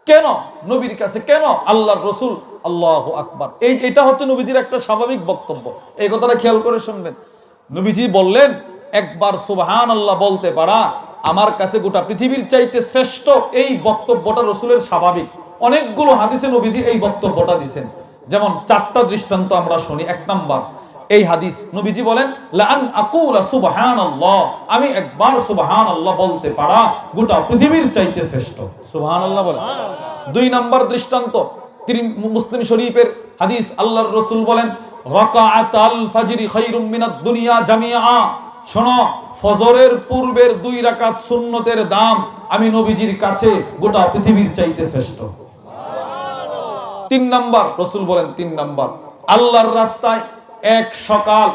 কেন? নবীর কাছে কেন? আল্লাহর রাসূল আল্লাহু আকবার, এটা হচ্ছে নবীজির একটা স্বাভাবিক বক্তব্য। এই কথাটা খেয়াল করে শুনবেন। নবীজি বললেন একবার সুবহানাল্লাহ বলতে পারা আমার কাছে গোটা পৃথিবীর চাইতে শ্রেষ্ঠ। এই বক্তব্যটা রাসূলের স্বাভাবিক, অনেকগুলো হাদিসে নবীজি এই বক্তব্যটা দিয়েছেন। যেমন 4টা দৃষ্টান্ত আমরা শুনি। 1 নাম্বার এই হাদিস, নবীজি বলেন লাআন আকুলা সুবহানাল্লাহ, আমি একবার সুবহানাল্লাহ বলতে পারা গোটা পৃথিবীর চাইতে শ্রেষ্ঠ। সুবহানাল্লাহ বলেন। 2 নাম্বার দৃষ্টান্ত মুসলিম শরীফের হাদিস, আল্লাহর রাসূল বলেন রাকাআতাল ফাজরি খায়রুম মিনাদ দুনিয়া জামিআ, শোনো ফজরের পূর্বের 2 রাকাত সুন্নতের দাম আমি নবীজির কাছে গোটা পৃথিবীর চাইতে শ্রেষ্ঠ। 3 নাম্বার রাসূল বলেন, 3 নাম্বার আল্লাহর রাস্তায় এক সকাল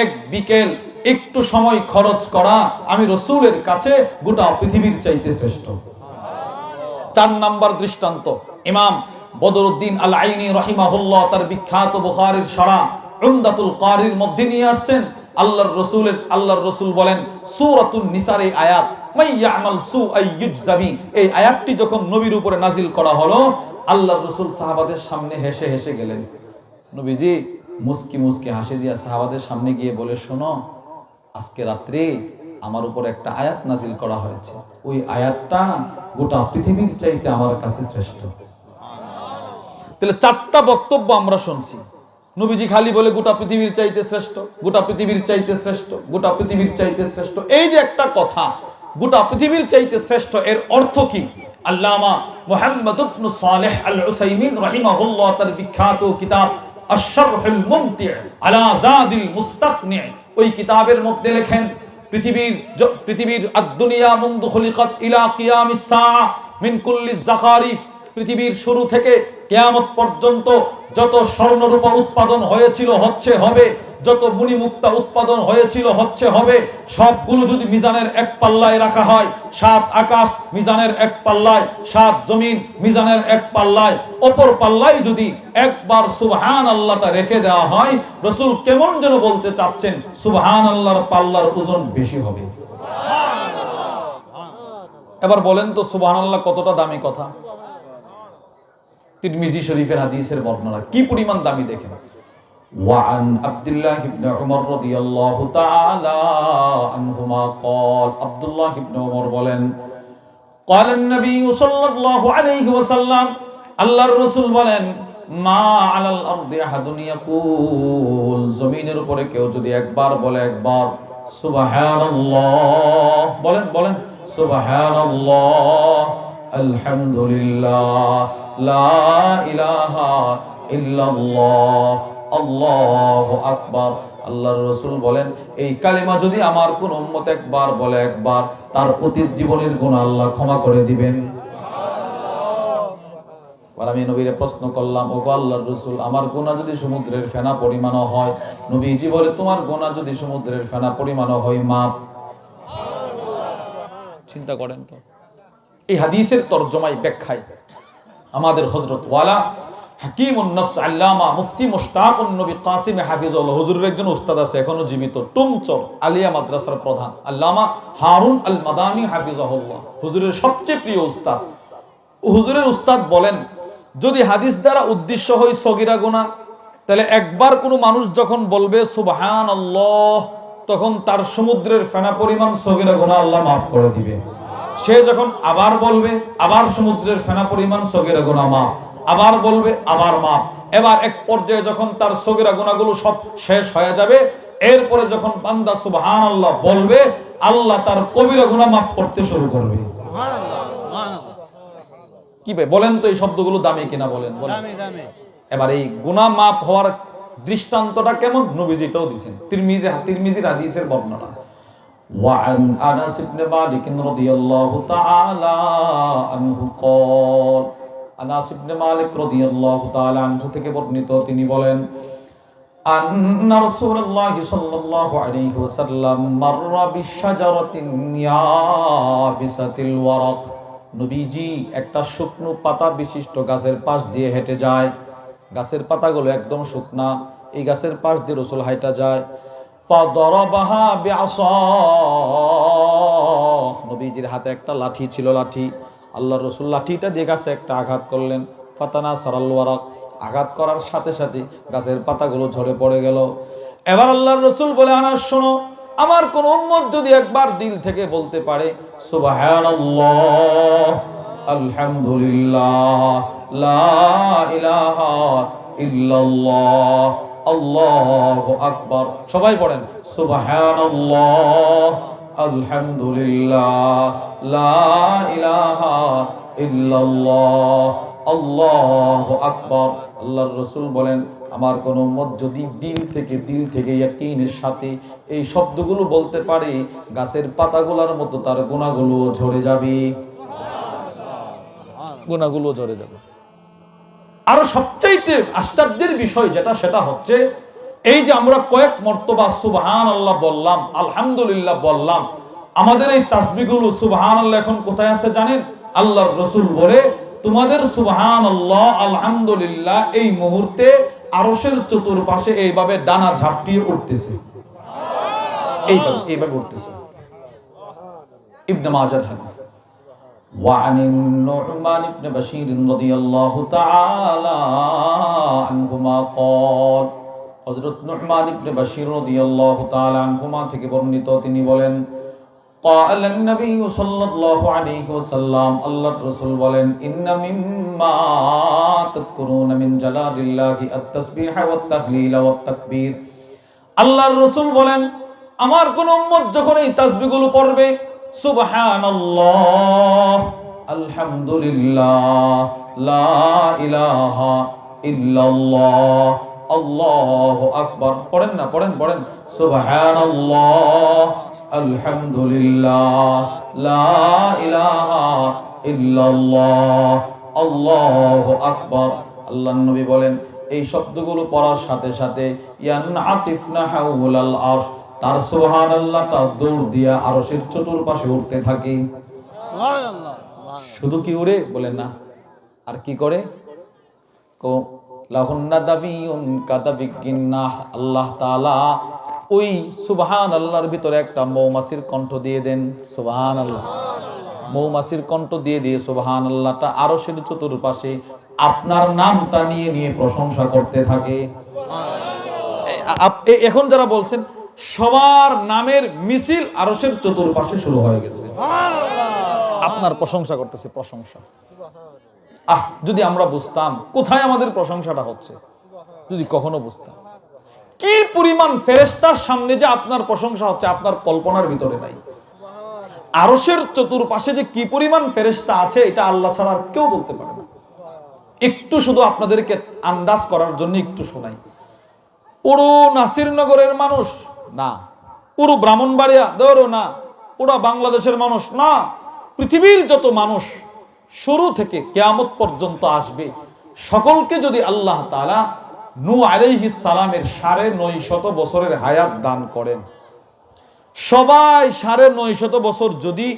এক বিকেল একটু সময় খরচ করা আমি রাসূলের কাছে গোটা পৃথিবীর চাইতে শ্রেষ্ঠ। 4 নাম্বার দৃষ্টান্ত, ইমাম বদরুদ্দিন আল আইনি রাহিমাহুল্লাহ তার বিখ্যাত বুখারীর শরহ উমদাতুল কারির মধ্যে নিয়ে আসছেন, আল্লাহর রাসূল বলেন সূরাতুন নিসার এই আয়াত মান ইয়ামাল সুআ ইউজজাবি, এই আয়াতটি যখন নবীর উপরে নাজিল করা হলো, আল্লাহর রাসূল সাহাবাদের সামনে হেসে হেসে গেলেন। নবীজি মুস্কি মুস্কি হাসি দিয়া সাহাবাদের সামনে গিয়ে বলে, শোনো আজকে রাত্রে আমার উপর একটা আয়াত নাজিল করা হয়েছে, ওই আয়াতটা গোটা পৃথিবীর চাইতে আমার কাছে শ্রেষ্ঠ। তাহলে 4টা বক্তব্য আমরা শুনছি। নবীজি খালি বলে গোটা পৃথিবীর চাইতে শ্রেষ্ঠ, গোটা পৃথিবীর চাইতে শ্রেষ্ঠ, গোটা পৃথিবীর চাইতে শ্রেষ্ঠ। এই যে একটা কথা গোটা পৃথিবীর চাইতে শ্রেষ্ঠ, এর অর্থ কি? আল্লামা মুহাম্মদ ইবনে সালেহ আল উসাইমিন রাহিমাহুল্লাহ তার বিখ্যাত কিতাব আশ-শারহুল মুমতি' আলা যাদিল মুস্তাকনি, ওই কিতাবের মধ্যে লেখেন পৃথিবীর আদ-দুনিয়া মুনযু খুলিকাত ইলা কিয়ামিস সাআ মিন কুল্লি যাখারিফ, পৃথিবীর শুরু থেকে কিয়ামত পর্যন্ত যত স্বর্ণরূপা উৎপাদন হয়েছিল হচ্ছে হবে, যত মুনিমুক্তা উৎপাদন হয়েছিল হচ্ছে হবে, সবগুলো যদি মিজানের এক পাল্লায় রাখা হয়, 7 আকাশ মিজানের এক পাল্লায়, 7 জমিন মিজানের এক পাল্লায়, অপর পাল্লায় যদি একবার সুবহানাল্লাহটা রেখে দেওয়া হয়, রাসূল কেমন যেন বলতে চাচ্ছেন সুবহানাল্লাহর পাল্লার ওজন বেশি হবে। এবার বলেন তো সুবহানাল্লাহ কতটা দামি কথা। তিরমিজি শরীফের হাদিসের বর্ণনা কি পরিমাণ দামি দেখেন। ওয়ান আব্দুল্লাহ ইবনে উমর রাদিয়াল্লাহু তাআলা আনহুমা قال আব্দুল্লাহ ইবনে উমর বলেন قال النبي সাল্লাল্লাহু আলাইহি ওয়াসাল্লাম, আল্লাহর রাসূল বলেন মা আলাল আরদি আহাদুন ইয়াকুল, জমিনের উপরে কেউ যদি একবার বলে, একবার সুবহানাল্লাহ, বলেন সুবহানাল্লাহ, আলহামদুলিল্লাহ, লা ইলাহা ইল্লাল্লাহ, আল্লাহু আকবার, আল্লাহর রাসূল বলেন এই কালিমা যদি আমার কোন উম্মত একবার বলে, একবার তার অতীত জীবনের গুনাহ আল্লাহ ক্ষমা করে দিবেন। আর আমি নবীরে প্রশ্ন করলাম, ওগো আল্লাহর রাসূল, আমার গুনাহ যদি সমুদ্রের ফেনা পরিমাণও হয়, নবীজি বলে তোমার গুনাহ যদি সমুদ্রের ফেনা পরিমাণও হয় মাপ। চিন্তা করেন তো, এই হাদিসের তরজমায় ব্যাখ্যায় আমাদের হযরত ওয়ালা হাকিমুন নফস আল্লামা মুফতি মুশতাকুন নবী কাসিম হাফিজুল্লাহ হুজুরের একজন উস্তাদ আছে এখনো জীবিত, টুমচর আলিয়া মাদ্রাসার প্রধান আল্লামা হারুন আল মাদানী হাফিজাহুল্লাহ, হুজুরের সবচেয়ে প্রিয় উস্তাদ। হুজুরের উস্তাদ বলেন যদি হাদিস দ্বারা উদ্দেশ্য হয় সগীরা গুনাহ, তাহলে একবার কোনো মানুষ যখন বলবে সুবহানাল্লাহ, তখন তার সমুদ্রের ফেনা পরিমাণ সগীরা গুনাহ আল্লাহ মাফ করে দিবে। সে যখন আবার বলবে, আবার সমুদ্রের ফেনা পরিমাণ সগীরা গুনাহ মাফ, আবার বলবে, আবার মাফ। এবার এক পর্যায়ে যখন তার সগীরা গুনাহগুলো সব শেষ হয়ে যাবে, এরপরে যখন বান্দা সুবহানাল্লাহ বলবে, আল্লাহ তার কবিরা গুনাহ মাফ করতে শুরু করবে। সুবহানাল্লাহ, সুবহানাল্লাহ। কি ভাই বলেন তো এই শব্দগুলো দামি কিনা বলেন? দামি। এবার এই গুনাহ মাফ হওয়ার দৃষ্টান্তটা কেমন নবীজিটাও দিয়েছেন, তিরমিজির হাদিসের বর্ণনা। وعن أنس بن مالك رضي الله تعالى عنه قال, আনাস ইবনে মালিক রাদিয়াল্লাহু তাআলা আনহু থেকে বর্ণিত, তিনি বলেন আন্না রাসূলুল্লাহি সাল্লাল্লাহু আলাইহি ওয়াসাল্লাম মাররা বিশাজারাতিন ইয়াবিসাতিল ওয়ারাক, নবীজি একটা শুকনো পাতা বিশিষ্ট গাছের পাশ দিয়ে হেঁটে যায়, গাছের পাতাগুলো একদম শুকনা, এই গাছের পাশ দিয়ে রাসূল হাঁটা যায়। ফাদরাবাহা বিআসা, নবীজির হাতে একটা লাঠি ছিল, লাঠি, আল্লাহর রাসূল লাঠিটা দিয়ে গাছে একটা আঘাত করলেন, ফাতানা সারাল ওয়ারাক, আঘাত করার সাথে সাথে গাছের পাতাগুলো ঝরে পড়ে গেল। এবার আল্লাহর রাসূল বলে, আনাস শোনো, আমার কোন উম্মত যদি একবার দিল থেকে বলতে পারে সুবহানাল্লাহ, আলহামদুলিল্লাহ, লা ইলাহা ইল্লাল্লাহ, আল্লাহু আকবার। সবাই পড়েন সুবহানাল্লাহ, আলহামদুলিল্লাহ, লা ইলাহা ইল্লাল্লাহ, আল্লাহু আকবার। আল্লাহর রাসূল বলেন, আমার কোন উম্মত যদি দিল থেকে ইয়াকিনের সাথে এই শব্দগুলো বলতে পারে, গাছের পাতাগুলোর মতো তার গুনাহগুলো ঝরে যাবে, গুনাহগুলো ঝরে যাবে। আরো সবচাইতে আশ্চর্যের বিষয় যেটা, সেটা হচ্ছে এই যে আমরা কয়েক মর্তবা সুবহানাল্লাহ বললাম, আলহামদুলিল্লাহ বললাম, আমাদের এই তাসবিহগুলো সুবহানাল্লাহ এখন কোথায় আছে জানেন? আল্লাহর রাসূল বলে, তোমাদের সুবহানাল্লাহ আলহামদুলিল্লাহ এই মুহূর্তে আরশের চতুর্পাশে এইভাবে ডানা ঝাপটিয়ে উঠতেছে, এইভাবে উঠতেছে। ইবনে মাজার হাদিস। وعن النعمان بن بشير رضي الله تعالى عنهما قال, হযরত নু'মান ইবনে বাশীর রাদিয়াল্লাহু তাআলা আনহুমা থেকে বর্ণিত, তিনি বলেন, قال النبي صلى الله عليه وسلم, আল্লাহর রাসূল বলেন, ইন্না মিম্মা তাযকুরুনা মিন জালালিল্লাহি আত-তাসবিহ ওয়াত তাহলিল ওয়াত তাকবীর। আল্লাহর রাসূল বলেন, আমার কোন উম্মত যখন এই তাসবিহগুলো পড়বে, সুবহানাল্লাহ, আলহামদুলিল্লাহ, লা ইলাহা ইল্লাল্লাহ, আল্লাহু আকবার, পড়েন না, পড়েন সুবহানাল্লাহ, আলহামদুলিল্লাহ, লা ইলাহা ইল্লাল্লাহ, আল্লাহু আকবার। আল্লাহর নবী বলেন, এই শব্দগুলো পড়ার সাথে সাথে ইয়ানআতিফনা হাওলাল আরশ, তার সুবহানাল্লাহটা দৌড় দিয়া আরশের চতুর্পাশে উঠতে থাকে। সুবহানাল্লাহ। শুধু কি উড়ে বলেন না, আর কি করে? লাহুন্না দাবিউন কাদাবিকিন্নাহ, আল্লাহ তাআলা ওই সুবহানাল্লাহর ভিতরে একটা মৌমাছির কণ্ঠ দিয়ে দেন। সুবহানাল্লাহ, মৌমাছির কণ্ঠ দিয়ে সুবহানাল্লাহটা আরশের চতুর্পাশে আপনার নামটা নিয়ে প্রশংসা করতে থাকে। এখন যারা বলছেন সবার নামের মিছিল আরশের চতুর্পাশে শুরু হয়ে গেছে, আপনার প্রশংসা করতেছে, প্রশংসা। যদি আমরা বুঝতাম কোথায় আমাদের প্রশংসাটা হচ্ছে, যদি কখনো বুঝতাম কি পরিমাণ ফেরেশতার সামনে যে আপনার প্রশংসা হচ্ছে, আপনার কল্পনার ভিতরে নাই। আরশের চতুর্পাশে যে কি পরিমাণ ফেরেশতা আছে, এটা আল্লাহ ছাড়া আর কেউ বলতে পারে না। একটু শুধু আপনাদেরকে আন্দাজ করার জন্য একটু শোনাই। পুরো নাসিরনগরের মানুষ না, পুরো ব্রাহ্মণবাড়িয়া ধরো না, পুরো বাংলাদেশের মানুষ না, পৃথিবীর যত মানুষ শুরু থেকে কিয়ামত পর্যন্ত আসবে, সকলকে যদি আল্লাহ তাআলা নূহ আলাইহিস সালামের ৯৫০ বছরের হায়াত দান করেন, সবাই ৯৫০ বছর যদি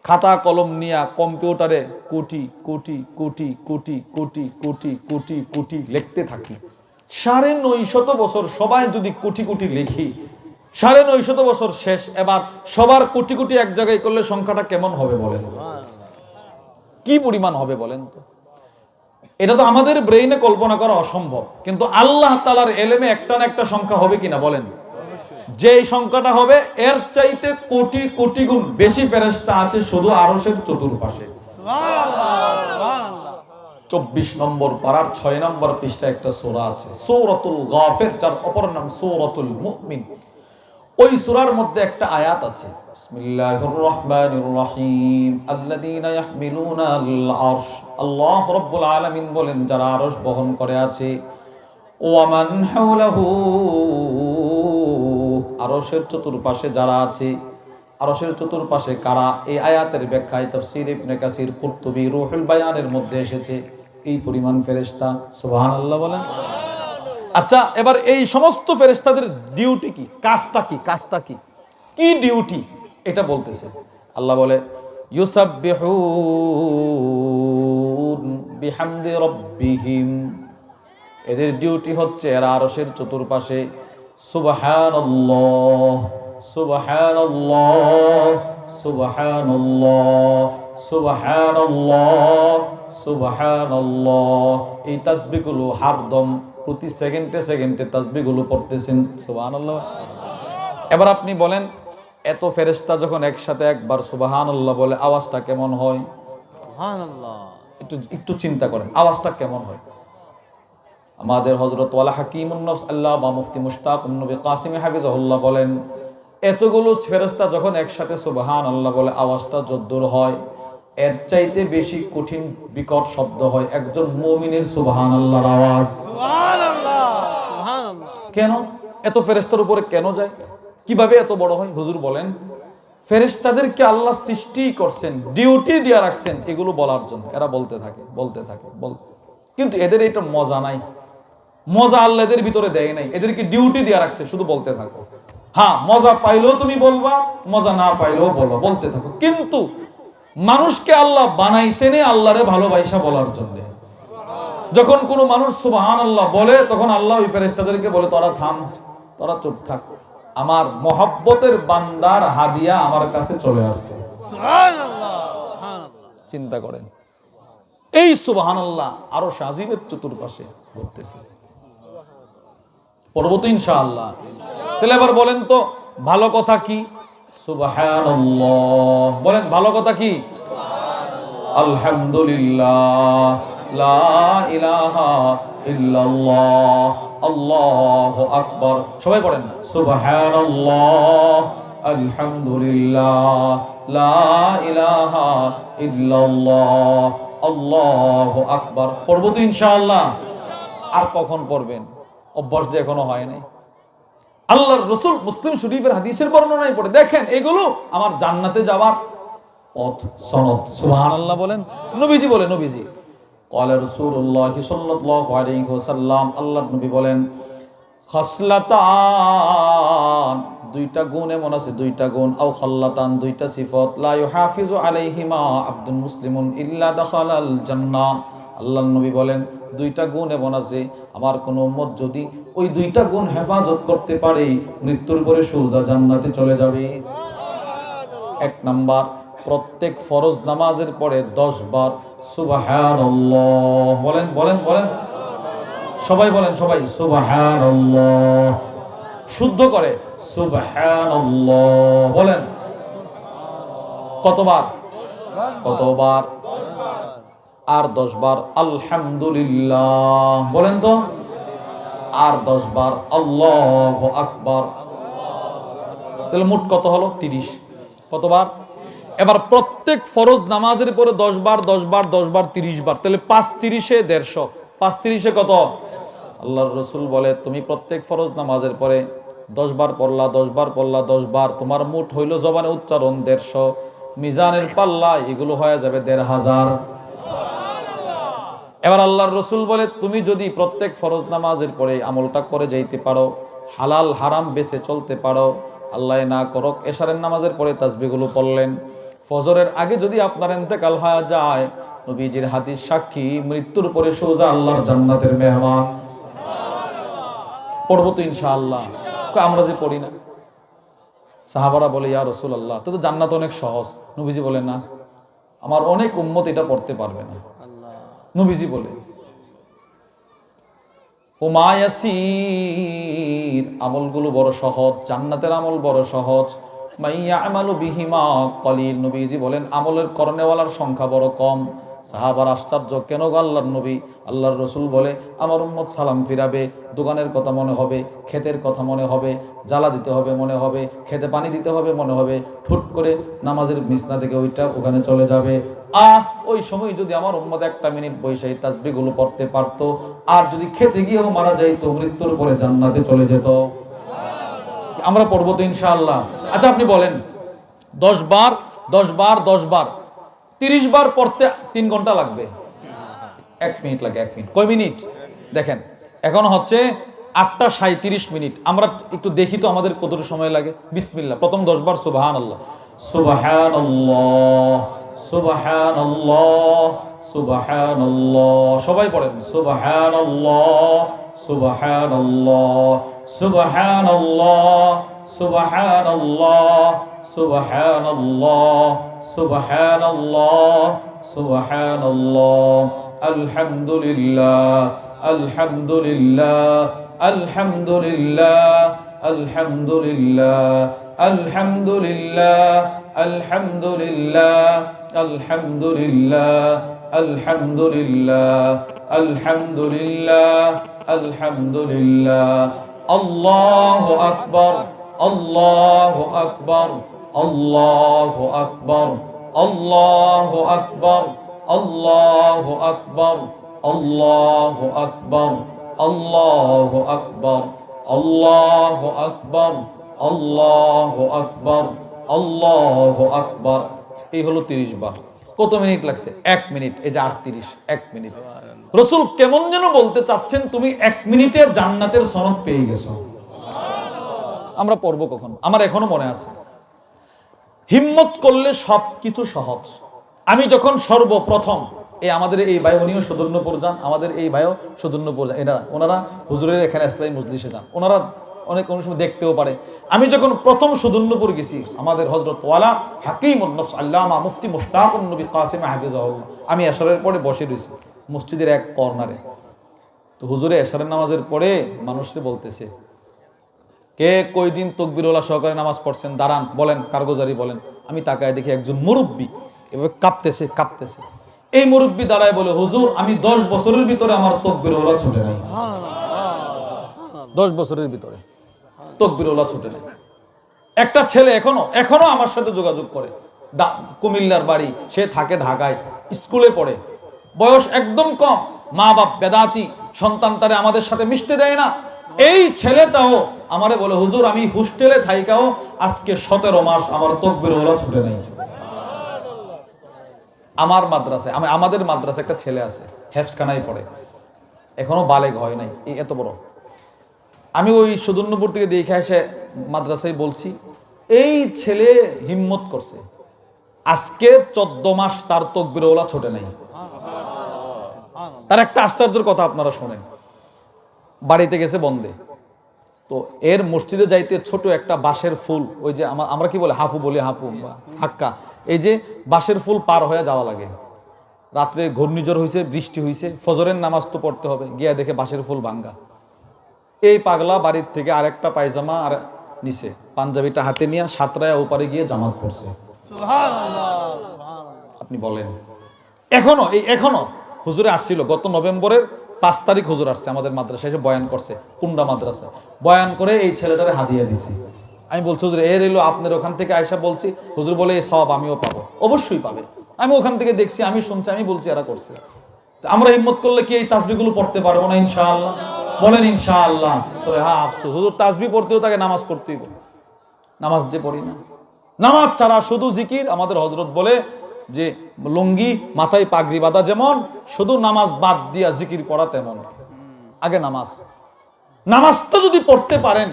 খাতা কলম নিয়ে কম্পিউটারে কোটি কোটি কোটি কোটি কোটি কোটি কোটি কোটি লিখতে থাকি, ৯৫০ বছর সবাই যদি কোটি কোটি লিখি, ৯৫০ বছর শেষ, এবার সবার কোটি কোটি এক জায়গায় করলে সংখ্যাটা কেমন হবে বলেন? কি পরিমাণ হবে বলেন তো? এটা তো আমাদের ব্রেইনে কল্পনা করা অসম্ভব, কিন্তু আল্লাহ তাআলার এলেমে একটা না একটা সংখ্যা হবে কিনা বলেন? যে সংখ্যাটা হবে এর চাইতে কোটি কোটি গুণ বেশি ফেরেশতা আছে শুধু আরশের চতুর্পাশে। সুবহানাল্লাহ। ২৪ নম্বর পারার ৬ নম্বর পৃষ্ঠায় একটা সূরা আছে, সূরাতুল গাফির, যার অপর নাম সূরাতুল মুমিন। ওই সূরার মধ্যে একটা আয়াত আছে, বিসমিল্লাহির রহমানির রহিম, আল্লাযীনা ইয়াহমিলুনাল আরশ, আল্লাহ রাব্বুল আলামিন বলেন, যারা আরশ বহন করে আছে, ওয়া মান হাওলাহু, আরশের চতুর্পাশে যারা আছে, আরশের চতুর্পাশে কারা? এই আয়াতের ব্যাখ্যায় তাফসীর ইবনে কাসির, কুরতুবী, রুহুল বায়ানের মধ্যে এসেছে এই পরিমাণ ফেরেশতা। সুবহানাল্লাহ বলেন। আচ্ছা, এবার এই সমস্ত ফেরেশতাদের ডিউটি কি, কাজটা কি, কাজটা কি, কি ডিউটি, এটা বলতেছে। আল্লাহ বলে, ইউসাব্বিহুন বিহামদি রাব্বিহিম, এদের ডিউটি হচ্ছে এরা আরশের চতুর্পাশে সুবহানাল্লাহ সুবহানাল্লাহ সুবহানাল্লাহ সুবহানাল্লাহ সুবহানাল্লাহ, এই তাসবিহগুলো হরদম প্রতি সেকেন্ডে সেকেন্ডে তাসবিহগুলো পড়তেছেন। সুবহানাল্লাহ। এবার আপনি বলেন, এত ফেরেশতা যখন একসাথে একবার সুবহানাল্লাহ বলে, আওয়াজটা কেমন হয়? সুবহানাল্লাহ। একটু একটু চিন্তা করেন আওয়াজটা কেমন হয়। আমাদের হযরত ওয়ালা হাকিমুন নফস আল্লামা মুফতি মুশতাকুন নবী কাসিমি হাফিজাহুল্লাহ বলেন, এতগুলো ফেরেশতা যখন একসাথে সুবহানাল্লাহ বলে আওয়াজটা যদ্দুর হয়, এর চাইতে বেশি কঠিন বিকট শব্দ হয় একজন মুমিনের সুবহানাল্লাহর আওয়াজ। সুবহানাল্লাহ সুবহানাল্লাহ। কেন এত ফেরেশতার উপরে কেন যায়, কিভাবে এত বড় হয়? হুজুর বলেন, ফেরেশতাদেরকে আল্লাহ সৃষ্টি করছেন, ডিউটি দিয়ে রাখছেন এগুলো বলার জন্য। এরা বলতে থাকে কিন্তু এদের এটা মজা নাই, মজা আল্লাহ এদের ভিতরে দেয় নাই, এদেরকে ডিউটি দিয়ে রাখছে শুধু বলতে থাকো। হ্যাঁ, মজা পাইলেও তুমি বলবা, মজা না পাইলেও বলবা, বলতে থাকো। কিন্তু মানুষকে আল্লাহ বানাইছেন আল্লাহরে ভালোবাসা বলার জন্য। যখন কোনো মানুষ সুবহানাল্লাহ বলে, তখন আল্লাহ ওই ফেরেশতাদেরকে বলে, তোরা থাম, তোরা চুপ থাক, আমার মহব্বতের বান্দার হাদিয়া আমার কাছে চলে আসছে। সুবহানাল্লাহ সুবহানাল্লাহ। চিন্তা করেন, এই সুবহানাল্লাহ আরো আজিমের চতুর্পাশে ঘুরতেছে। পরবর্তী ইনশাআল্লাহ। তাহলে এবার বলেন তো ভালো কথা কি? সুবহানাল্লাহ। বলেন ভালো কথা কি? সুবহানাল্লাহ। আলহামদুলিল্লাহ, লা ইলাহা ইল্লাল্লাহ, আল্লাহু আকবার। সবাই পড়েন সুবহানাল্লাহ, আলহামদুলিল্লাহ, লা ইলাহা ইল্লাল্লাহ, আল্লাহু আকবার। পড়ব তো ইনশাআল্লাহ। আর কখন পড়বেন? অভ্যাস যে এখনো হয় নাই। আল্লাহর রাসূল মুসলিম শরীফের হাদিসের বর্ণনায় পড়ে দেখেন, এগুলো আমার জান্নাতে যাওয়ার পথ, সনদ। সুবহানাল্লাহ বলেন। নবীজি বলেন, নবীজি ক্বালা রাসূলুল্লাহ সাল্লাল্লাহু আলাইহি ওয়াসাল্লাম, আল্লাহর নবী বলেন, খাসলাতান, দুইটা গুণ এমন আছে, দুইটা গুণ, আও খাল্লাতান, দুইটা সিফত, লা ইউহাফিজু আলাইহিমা আবদুন মুসলিমুন ইল্লা দাখালাল জান্নাহ। আল্লাহর নবী বলেন, দুইটা গুণ এমন আছে, আমার কোন উম্মত যদি ওই দুইটা গুণ হেফাজত করতে পারে, মৃত্যুর পরে সোজা জান্নাতে চলে যাবে। এক নাম্বার, প্রত্যেক ফরজ নামাজের পরে 10 বার সুবহানাল্লাহ বলেন, বলেন, বলেন, সবাই বলেন, সবাই সুবহানাল্লাহ। শুদ্ধ করে সুবহানাল্লাহ বলেন। কতবার? কতবার? আর 10 বার আলহামদুলিল্লাহ বলেন তো। আর 10 বার আল্লাহু আকবার। তাহলে মোট কত হলো? 30। কতবার? এবার প্রত্যেক ফরজ নামাজের পরে 10 বার 10 বার 10 বার 30 বার, তাহলে 5 30 150। 5 30 কত? আল্লাহর রাসূল বলে, তুমি প্রত্যেক ফরজ নামাজের পরে 10 বার পড়লা, 10 বার পড়লা, 10 বার, তোমার মোট হইল জবানে উচ্চারণ 150, মিজানের পাল্লা এগুলো হয়ে যাবে 1500। এবার আল্লাহর রাসূল বলে, তুমি যদি প্রত্যেক ফরজ নামাজের পরে আমলটা করে যাইতে পারো, হালাল হারাম বেছে চলতে পারো, আল্লাহ না করক এশারের নামাজের পরে তাসবিহগুলো পড়লেন, ফজরের আগে যদি আপনার ইন্তেকাল হয়ে যায়, নবীজির হাদিস সাক্ষী, মৃত্যুর পরে সোজা আল্লাহর জান্নাতের মেহমান। পড়ব তো ইনশাআল্লাহ। আমরা যে পড়ি না। সাহাবারা বলে, ইয়া রাসূলুল্লাহ, তো জান্নাত অনেক সহজ। নবীজি বলে, না, আমার অনেক উম্মত এটা পড়তে পারবে না। নবীজি বলে, ওমা ইয়াসির, আমলগুলো বড় সহজ, জান্নাতের আমল বড় সহজ। মাইয়া আমালু বিহিমা কলিল, নবীজি বলেন আমলের করনেওয়ালার সংখ্যা বড় কম। সাহাবার আশ্চর্য, কেন গো আল্লাহর নবী? আল্লাহর রাসূল বলে, আমার উম্মত সালাম ফিরাবে, দোকানের কথা মনে হবে, ক্ষেতের কথা মনে হবে, জ্বালা দিতে হবে মনে হবে, খেতে পানি দিতে হবে মনে হবে, ঠুট করে নামাজের বিছনা থেকে ওইটা ওখানে চলে যাবে। ওই সময় যদি আমার উম্মত 1 মিনিট বসে এই তাসবিহগুলো পড়তে পারতো, আর যদি খেতে গিয়েও মারা যাইতো, মৃত্যুর পরে জান্নাতে চলে যেত। আমরা পড়বো তো ইনশাআল্লাহ। আচ্ছা আপনি বলেন, 10 বার 10 বার 10 বার 30 বার পড়তে 3 ঘন্টা লাগবে? 1 মিনিট লাগে। 1 মিনিট। কয় মিনিট? দেখেন, এখন হচ্ছে 8:37। আমরা একটু দেখি তো আমাদের কত সময় লাগে। বিসমিল্লাহ। প্রথম 10 বার সুবহানাল্লাহ, সুবহানাল্লাহ, সুবহানাল্লাহ, সুবহানাল্লাহ। সবাই পড়েন সুবহানাল্লাহ, সুবহানাল্লাহ, সুবহানাল্লাহ, সুবহানাল্লাহ, সুবহানাল্লাহ, সুবহানাল্লাহ, সুবহানাল্লাহ, আলহামদুলিল্লাহ, আলহামদুলিল্লাহ, আলহামদুলিল্লাহ, আলহামদুলিল্লাহ, আলহামদুলিল্লাহ, আলহামদুলিল্লাহ, আলহামদুলিল্লাহ, আলহামদুলিল্লাহ, আলহামদুলিল্লাহ, আলহামদুলিল্লাহ। আল্লাহু আকবার, আল্লাহু আকবার, আল্লাহু আকবার, আল্লাহু আকবার, আল্লাহু আকবার, আল্লাহু আকবার, আল্লাহু আকবার, আল্লাহু আকবার, আল্লাহু আকবার, আল্লাহু আকবার। এই হলো 30 বার। কত মিনিট লাগছে? 1 মিনিট। এই যে 38, 1 মিনিট। রাসূল কেমন যেন বলতে চাচ্ছেন, তুমি 1 মিনিটে জান্নাতের সনদ পেয়ে গেছো। আমরা পড়ব কখন? আমার এখনো মনে আছে। হিম্মত করলে সবকিছু সহজ। আমি যখন সর্বপ্রথম আমাদের এই ভাই, উনিও সদুন্নপুর যান, আমাদের এই ভাইও সদুন্নপুর যান, ওনারা হুজুরের এখানে ইসলামী মজলিসে যান, ওনারা অনেক সময় দেখতেও পারে। আমি যখন প্রথম সদুন্নপুর গেছি, আমাদের হযরত ওয়ালা হাকিমুন নফস আল্লামা মুফতি মুশতাকুন নবী কাসিম হাফিজাহুল্লাহ, আমি এশারের পরে বসে রয়েছি মসজিদের এক কর্নারে। তো হুজুরে এশারের নামাজের পরে মানুষকে বলতেছে, কে কয়দিন তাকবীরওয়ালা সহকারে নামাজ পড়ছেন, দাঁড়ান, বলেন, কারগুজারি বলেন। আমি তাকায় দেখি একজন মুরব্বী এভাবে কাঁপতেছে কাঁপতেছে। এই মুরব্বী দাঁড়ায় বলে, হুজুর, আমি 10 বছরের ভিতরে আমার তাকবীরওয়ালা ছুটে নাই। 10 বছরের ভিতরে তাকবীরওয়ালা ছুটে নাই। একটা ছেলে এখনো আমার সাথে যোগাযোগ করে, কুমিল্লার বাড়ি, সে থাকে ঢাকায়, স্কুলে পড়ে, বয়স একদম কম, মা বাপ বেদাতি, সন্তানটারে আমাদের সাথে মিশতে দেয় না। এই ছেলেটাও আমারে বলে, হুজুর, আমি হোস্টেলে থাইকাও আজকে 17 মাস আমার তাকবীরওয়ালা ছুটে নাই। আমাদের মাদ্রাসায় একটা ছেলে আছে, হেফজখানায় পড়ে, এখনো বালেগ হয় নাই, এত বড়। আমি ওই সদুন্নপুর থেকে দেখে এসে মাদ্রাসায় বলছি, এই ছেলে হিম্মত করছে, আজকে 14 মাস তার তাকবীরওয়ালা ছোটে নাই। তার একটা আশ্চর্যের কথা আপনারা শোনেন। বাড়িতে গেছে বন্ধে, তো এর মসজিদে যাইতে ছোট একটা বাঁশের ফুল, ওই যে আমরা কি বলে হাফু বলি, হাফু বা হাক্কা, এই যে বাঁশের ফুল পার হয়ে যাওয়া লাগে। রাত্রে ঘূর্ণিঝড় হয়েছে, বৃষ্টি হয়েছে, ফজরের নামাজ তো পড়তে হবে, গিয়া দেখে বাঁশের ফুল ভাঙ্গা। এই পাগলা বাড়ির থেকে আরেকটা পায়জামা আর নিচে পাঞ্জাবিটা হাতে নিয়ে সাতরায় ওপারে গিয়ে জামাত পড়ছে। আপনি বলেন, এখনো হুজুরে আসছিল, গত নভেম্বরের 5 তারিখ হুজুর আসছে আমাদের মাদ্রাসায়, এসে বয়ান করছে, কুন্ডা মাদ্রাসায় বয়ান করে এই ছেলেটারে হাদিয়া দিছে। আমি বলছি, হুজুর, এর এলো আপনার ওখান থেকে আয়সা বলছি। হুজুর বলে, এই সওয়াব আমিও পাবো। অবশ্যই পাবে, আমি ওখান থেকে দেখছি, আমি শুনছি, আমি বলছি, এরা করছে। আমরা হিম্মত করলে কি এই তাসবিহগুলো পড়তে পারবো না? ইনশাআল্লাহ বলেন ইনশাআল্লাহ। তবে হ্যাঁ, আফসোস, হুজুর তাসবিহ পড়তেও তাকে নামাজ পড়তেই, নামাজ যে পড়ি না, নামাজ ছাড়া শুধু জিকির। আমাদের হযরত বলে যে লুঙ্গি মাথায় পাগড়ি বাঁধা যেমন, শুধু নামাজ বাদ দিয়া জিকির পড়া তেমন। আগে নামাজটা যদি পড়তে পারেন,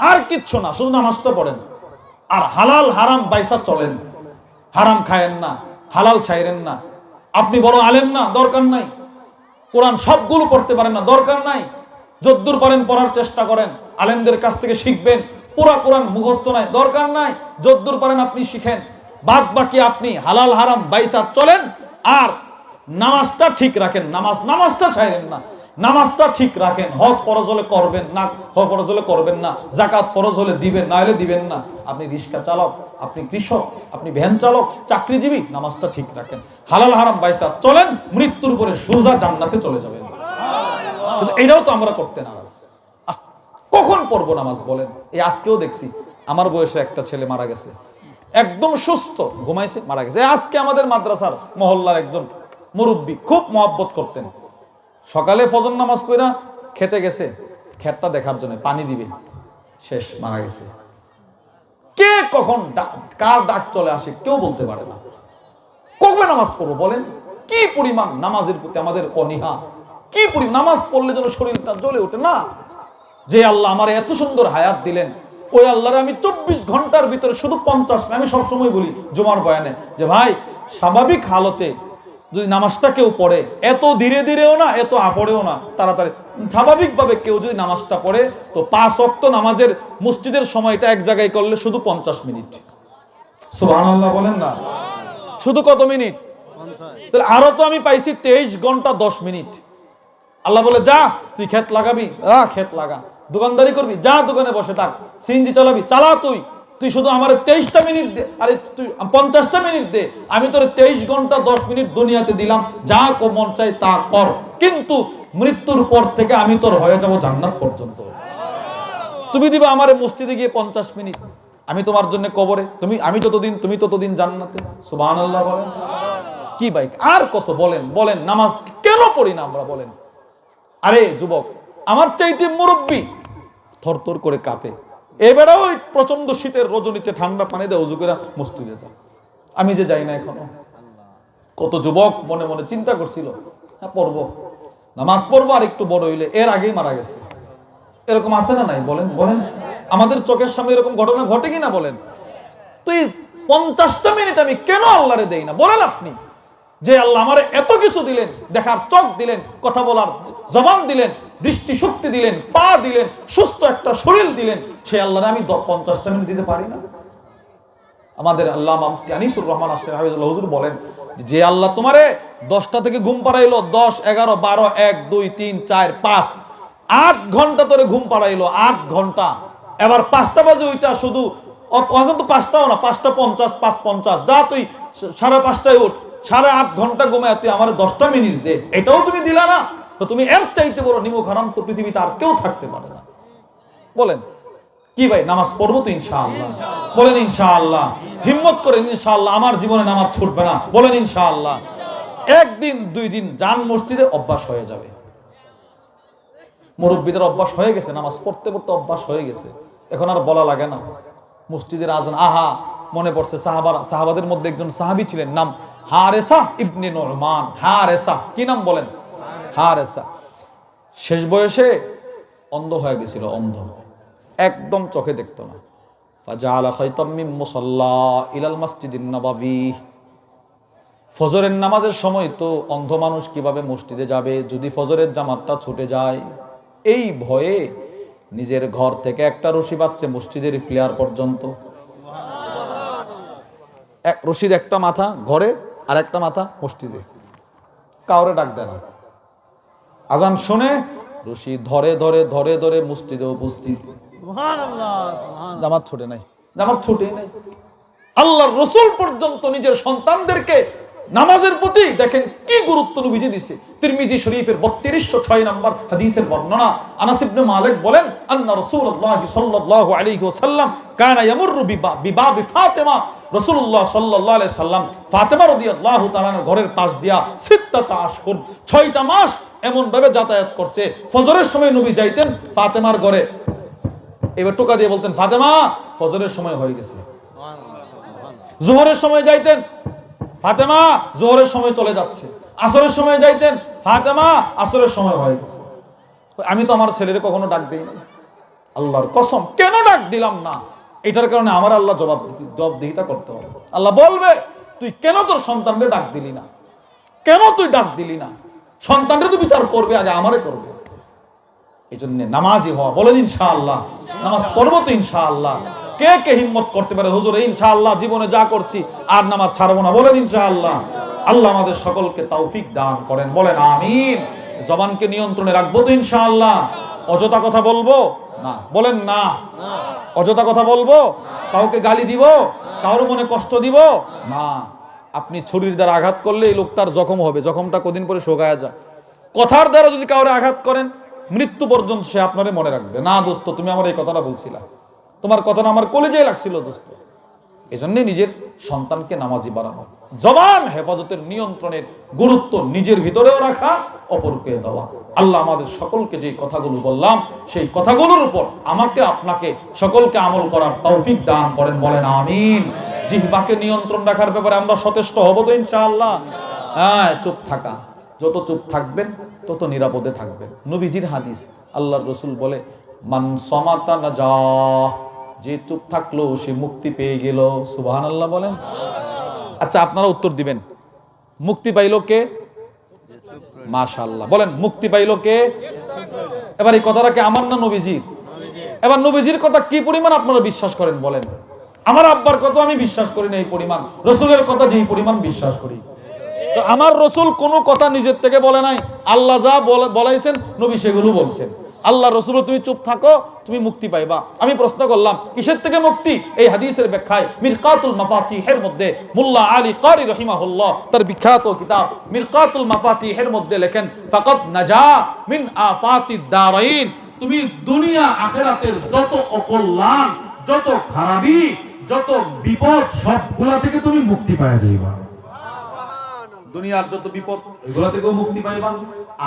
আর কিচ্ছু না, শুধু নামাজটা পড়েন। আর হালাল হারাম বাইসা চলেন, হারাম খায়েন না, হালাল ছাইরেন না। আপনি বড় আলেম না, দরকার নাই। কোরআন সবগুলো পড়তে পারেন না, দরকার নাই। যদ্দূর পারেন পড়ার চেষ্টা করেন, আলেমদের কাছ থেকে শিখবেন। পুরা কোরআন মুখস্থ নাই, দরকার নাই। যদ্দূর পারেন আপনি শিখেন, বাদ বাকি আপনি হালাল হারাম বাইসা চলেন। আর নামাজটা ঠিক রাখেন, নামাজটা ছাইরেন না, নামাজটা ঠিক রাখেন। হজ ফরজ হলে করবেন না, ফরজ হলে করবেন না। যাকাত ফরজ হলে দিবেন, না হলে দিবেন না। আপনি রিক্সা চালক, আপনি কৃষক, আপনি ভ্যান চালক, চাকরিজীবী, নামাজটা ঠিক রাখেন, হালাল হারাম বাইসা চলেন, মৃত্যুর পরে সোজা জান্নাতে চলে যাবেন। এটাও তো আমরা করতে নারাজ। কখন পড়বো নামাজ বলেন? এই আজকেও দেখছি আমার বয়সে একটা ছেলে মারা গেছে, একদম সুস্থ, ঘুমাইছে, মারা গেছে। আজকে আমাদের মাদ্রাসার মহল্লার একজন মুরব্বী, খুব মহব্বত করতেন, সকালে ফজর নামাজ পড়া খেতে গেছে, ক্ষেতটা দেখার জন্য পানি দিবে, শেষ, মারা গেছে। কে কখন কার ডাক চলে আসে কেউ বলতে পারে না। কবে নামাজ পড়বো বলেন? কি পরিমাণ নামাজের প্রতি আমাদের অনীহা, কি পরিমাণ নামাজ পড়লে যেন শরীরটা জ্বলে ওঠে না। যে আল্লাহ আমার এত সুন্দর হায়াত দিলেন, ওই আল্লাহরে আমি 24 ঘন্টার ভিতরে শুধু 50 মিনিট, আমি সবসময় বলি জুমার বয়ানে যে ভাই, স্বাভাবিক হালতে যদি নামাজটা কেউ পড়ে, এত ধীরে ধীরেও না, এত আপড়েও না, তাড়াতাড়ি, স্বাভাবিকভাবে কেউ যদি নামাজটা পড়ে, তো 5 ওয়াক্ত নামাজের মসজিদের সময়টা এক জায়গায় করলে শুধু 50 মিনিট। সুবহানাল্লাহ বলেন না? শুধু কত মিনিট? তাহলে আরো তো আমি পাইছি 23 ঘন্টা 10 মিনিট। আল্লাহ বলে, যা তুই ক্ষেত লাগাবি, ক্ষেত লাগা। দোকানদারি করবি, যা দোকানে বসে থাক। সিএনজি চালাবি, চালা তুই। তুই শুধু আমার 23টা মিনিট দে, আরে তুই 50টা মিনিট দে, আমি তোর 23 ঘন্টা 10 মিনিট দুনিয়াতে দিলাম, যা মন চাই তা কর, কিন্তু মৃত্যুর পর থেকে আমি তোর হয়ে যাব জান্নাত পর্যন্ত। তুমি দিবে আমারে মসজিদে গিয়ে 50 মিনিট, আমি তোমার জন্য কবরে, আমি যতদিন তুমি ততদিন জান্নাতে। সুবহানাল্লাহ বলেন। কি ভাই আর কত বলেন বলেন, নামাজ কেন পড়ি না আমরা বলেন? আরে যুবক, আমার চাইতে মুরব্বী থরথর করে কাঁপে, এবারে ওই প্রচন্ড শীতের রজনীতে ঠান্ডা পানি দিয়ে ওযু করে মসজিদে যায়, আমি যে যাই না এখনো। কত যুবক মনে মনে চিন্তা করছিল, হ্যাঁ পড়বো, নামাজ পড়বো, আর একটু বড় হইলে, এর আগেই মারা গেছে। এরকম আছে না নাই বলেন বলেন? আমাদের চোখের সামনে এরকম ঘটনা ঘটে কিনা বলেন? তুই 50টা মিনিট আমি কেন আল্লাহরে দেই না বলেন আপনি? যে আল্লাহ আমারে এত কিছু দিলেন, দেখার চোখ দিলেন, কথা বলার জবান দিলেন, দৃষ্টি শক্তি দিলেন, পা দিলেন, সুস্থ একটা শরীর দিলেন, সেই আল্লাহরে আমি 50টা মিনিট দিতে পারি না? আমাদের আল্লামা মুফতি আনিসুর রহমান আসিফ হাফিজুল্লাহ হুজুর বলেন, যে আল্লাহ তোমারে 10টা থেকে ঘুম পাড়াইলো, 10, 11, 12, 1, 2, 3, 4, 5, 8 ঘন্টা ধরে ঘুম পাড়াইলো, 8 ঘন্টা। এবার 5টা বাজে ওইটা শুধু, এখন তো 5টাও না, 5:50, 5:50, যা তুই 5:30টায় উঠ, 8.5 ঘন্টা ঘুমায় তুই আমার 10টা মিনিট দে, এটাও তুমি দিলা না, তো তুমি এর চাইতে বড় নিমুখ হারাম তো পৃথিবীতে আর কেউ থাকতে পারে না। বলেন কি ভাই, নামাজ পড়বো তো ইনশাআল্লাহ? বলেন ইনশাআল্লাহ। হিম্মত করেন ইনশাআল্লাহ, আমার জীবনে নামাজ ছুটবে না, বলেন ইনশাআল্লাহ। একদিন 2 দিন যান মসজিদে, অভ্যাস হয়ে যাবে। মুরব্বীদের অভ্যাস হয়ে গেছে, নামাজ পড়তে পড়তে অভ্যাস হয়ে গেছে, এখন আর বলা লাগে না। মসজিদের আজান, আহা মনে পড়ছে, সাহাবাদের মধ্যে একজন সাহাবী ছিলেন, নাম হারেসা ইবনে নুরমান। হারেসা, কি নাম বলেন? হারেসা। শেষ বয়সে অন্ধ হয়ে গেছিল, অন্ধ, একদম চোখে দেখতো না। ফাজাআলা খায়তাম মিন মুসাল্লা ইলাল মাসজিদিন নববী। ফজরের নামাজের সময় তো অন্ধ মানুষ কিভাবে মসজিদে যাবে যদি ফজরের জামাতটা ছুটে যায়? এই ভয়ে নিজের ঘর থেকে একটা রশি বাঁধছে মসজিদের প্লেয়ার পর্যন্ত। এক রশির একটা মাথা ঘরে আর একটা মাথা মসজিদে, কাউরে ডাক দেয় না। আজান শুনে রশি ধরে ধরে ধরে ধরে মসজিদে উপস্থিত। জামাত ছুটে নাই, জামাত ছুটেই নাই। আল্লাহর রাসূল পর্যন্ত নিজের সন্তানদেরকে নামাজের প্রতি দেখেন কি গুরুত্ব নবীজি দিয়েছে। তিরমিজি শরীফের 3206 নম্বর হাদিসের বর্ণনা, আনাস ইবনে মালিক বলেন, আন্না রাসূলুল্লাহ সাল্লাল্লাহু আলাইহি ওয়াসাল্লাম কানা ইয়ামুরু বিবাবি ফাতিমা। রাসূলুল্লাহ সাল্লাল্লাহু আলাইহি সাল্লাম ফাতিমা রাদিয়াল্লাহু তাআলার ঘরের পাশ দিয়া 6টা আশহুর, 6টা মাস এমন ভাবে যাতায়াত করছে। ফজরের সময় নবী যাইতেন ফাতেমার ঘরে, এবার টোকা দিয়ে বলতেন, ফাতেমা ফজরের সময় হয়ে গেছে। যোহরের সময় যাইতেন, ফাতেমা যোহরের সময় চলে যাচ্ছে। আসরের সময় যাইতেন, ফাতেমা আসরের সময় হয়ে গেছে। আমি তো আমার ছেলের কখনো ডাক দেই না, আল্লাহর কসম কেন ডাক দিলাম না? এটার কারণে আমার আল্লাহ জবাবদিহিতা করতে হবে। আল্লাহ বলবে, তুই কেন তোর সন্তানকে ডাক দিলি না? কেন তুই ডাক দিলি না? সন্তানরে তুই বিচার করবে, আগে আমারে করবে। এই জন্য নামাজি হওয়া, বলেন ইনশাআল্লাহ। নামাজ পড়বো তো ইনশাআল্লাহ। কে কে হিম্মত করতে পারে, হুজুর ইনশাআল্লাহ জীবনে যা করছি আর নামাজ ছাড়বো না, বলেন ইনশাআল্লাহ। আল্লাহ আমাদের সকলকে তৌফিক দান করেন, বলেন আমিন। জবানকে নিয়ন্ত্রণে রাখবো তো ইনশাআল্লাহ। অযথা কথা বলবো না, বলেন না। অযথা কথা বলবো, কাউকে গালি দিব, কারোর মনে কষ্ট দিব না। আপনি ছুরির দ্বারা আঘাত করলে এই লোকটার জখম হবে, জখমটা কদিন পরে শোকায়া যায়। কথার দ্বারা যদি কাউরে আঘাত করেন, মৃত্যু পর্যন্ত সে আপনারে মনে রাখবে না। দোস্ত তুমি আমার এই কথাটা বলছিলা, তোমার কথাটা আমার কলেজেই লাগছিল দোস্ত। এই জন্যে নিজের সন্তানকে নামাজি বানানো, জবান হেফাজতের নিয়ন্ত্রণের গুরুত্ব নিজের ভিতরেও রাখা, অপরকে দেওয়া। আল্লাহ আমাদের সকলকে যে কথাগুলো বললাম সেই কথাগুলোর উপর আমাকে আপনাকে সকলকে আমল করার তৌফিক দান করেন, বলেন আমিন। জিহ্বাকে নিয়ন্ত্রণ রাখার ব্যাপারে আমরা সচেষ্ট হব তো ইনশাআল্লাহ। হ্যাঁ, চুপ থাকা, যত চুপ থাকবেন তত নিরাপদে থাকবেন। নবীজির হাদিস, আল্লাহর রাসূল বলে, মান সামাতা নাজা, যে চুপ থাকলো সে মুক্তি পেয়ে গেল। সুবহানাল্লাহ বলেন। আচ্ছা আপনারা উত্তর দিবেন, মুক্তি পাইলো কে? মাশাআল্লাহ বলেন, মুক্তি পাইলো কে? এবার এই কথাটা কি আমার না নবীজির? এবার নবীজির কথা কি পরিমাণ আপনারা বিশ্বাস করেন বলেন? আমার আব্বার কথা আমি বিশ্বাস করি না এই পরিমাণ, রাসূলের কথা যেই পরিমাণ বিশ্বাস করি। তো আমার রাসূল কোনো কথা নিজের থেকে বলে নাই, আল্লাহ যা বলাইছেন নবী সেগুলো বলছেন। আল্লাহ রাসূল তুমি চুপ থাকো, তুমি মুক্তি পাইবা। আমি প্রশ্ন করলাম কিসের থেকে মুক্তি? এই হাদিসের ব্যাখ্যায় মিরকাতুল মাফাতিহের মধ্যে মুল্লা আলী কারি রাহিমাহুল্লাহ তার বিখ্যাত কিতাব মিরকাতুল মাফাতিহের মধ্যে লেখেন, ফাকাদ নাজা মিন আফাতিদ দারাইন, তুমি দুনিয়া আখিরাতের যত অকল্যাণ, যত খারাপি, যত বিপদ সবগুলা থেকে তুমি মুক্তি পাওয়া যাইবা। দুনিয়ার যত বিপদ ওইগুলা থেকেও মুক্তি পাইবা,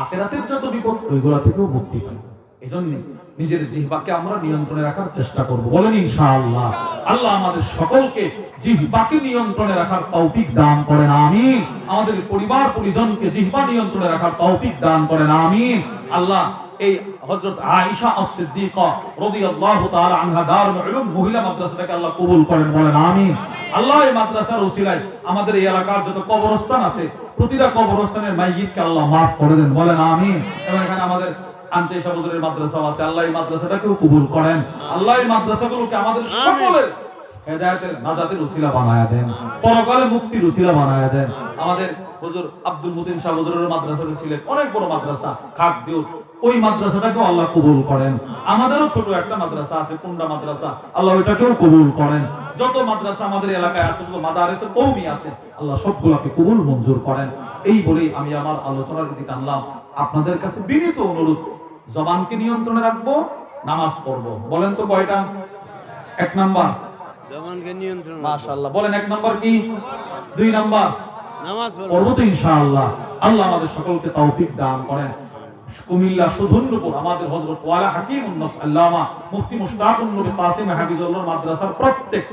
আখিরাতের যত বিপদ ওইগুলা থেকেও মুক্তি পাইবা। এজন্য নিজের জিহ্বাকে আমরা নিয়ন্ত্রণে রাখার চেষ্টা করব, বলেন ইনশাআল্লাহ। আল্লাহ আমাদের সকলকে জিহ্বাকে নিয়ন্ত্রণে রাখার তৌফিক দান করেন, আমিন। আমাদের পরিবার পরিজনকে জিহ্বা নিয়ন্ত্রণে রাখার তৌফিক দান করেন, আমিন। আল্লাহ এই হযরত আয়েশা আস-সিদ্দিকা রাদিয়াল্লাহু তাআলা আনহা দারুল উলুম মহিলা মাদ্রাসাটাকে আল্লাহ কবুল করেন, বলেন আমিন। আল্লাহ এই মাদ্রাসার ওসিলায় আমাদের এই এলাকার যত কবরস্থান আছে প্রতিটা কবরস্থানের মাইয়িতকে আল্লাহ মাফ করে দেন, বলেন আমিন। এবং এখানে আমাদের আনতেশা হুজুরের মাদ্রাসা আছে, আল্লাহ এই মাদ্রাসাটাকেও কবুল করেন। আল্লাহ এই মাদ্রাসাগুলোকে আমাদের সকলের হেদায়েতের নাজাতের ওসিলা বানায়া দেন, পরকালে মুক্তির ওসিলা বানায়া দেন। আমাদের হুজুর আব্দুল মতিন শাহ হুজুরের মাদ্রাসাতে ছিলেন, অনেক বড় মাদ্রাসা খাকদিউর, ওই মাদ্রাসাটাকেও আল্লাহ কবুল করেন। আমাদেরও ছোট একটা মাদ্রাসা আছে কুন্ডা মাদ্রাসা, আল্লাহ ওইটাকেও কবুল করেন। যত মাদ্রাসা আমাদের এলাকায় আছে, যত মাদারিস কওমি আছে, আল্লাহ সবগুলোকে কবুল মঞ্জুর করেন। এই বলেই আমি আমার আলোচনার ইতি টানলাম। আপনাদের কাছে বিনীত অনুরোধ, জবানকে নিয়ন্ত্রণে রাখবো, নামাজ পড়বো। বলেন তো কয়টা? 1 নাম্বার জবানকে নিয়ন্ত্রণ, মাশাআল্লাহ। বলেন 1 নাম্বার কি? 2 নাম্বার নামাজ পড়বো তো ইনশাআল্লাহ। আল্লাহ আমাদের সকলকে তৌফিক দান করেন। কুমিল্লা সুধুন্নপুর আমাদের হযরত ওয়ালা হাকিমুন নাস আল্লামা মুফতি মুশতাকুন নবী কাসিম হাফিজাল্লাহ মাদ্রাসার প্রত্যেক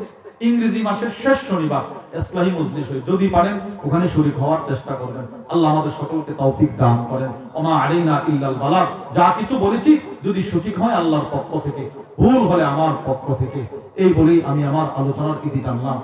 ইংরেজি মাসের শেষ শনিবার ইসলাহি মজলিস হয়, যদি পারেন ওখানে শরীক হওয়ার চেষ্টা করবেন। আল্লাহ আমাদের সকলকে তৌফিক দান করেন। ওমা আলাইনা ইল্লাল বালাগ। যা কিছু বলেছি যদি সঠিক হয় আল্লাহর পক্ষ থেকে, ভুল হলে আমার পক্ষ থেকে। এই বলেই আমি আমার আলোচনার ইতি টানলাম।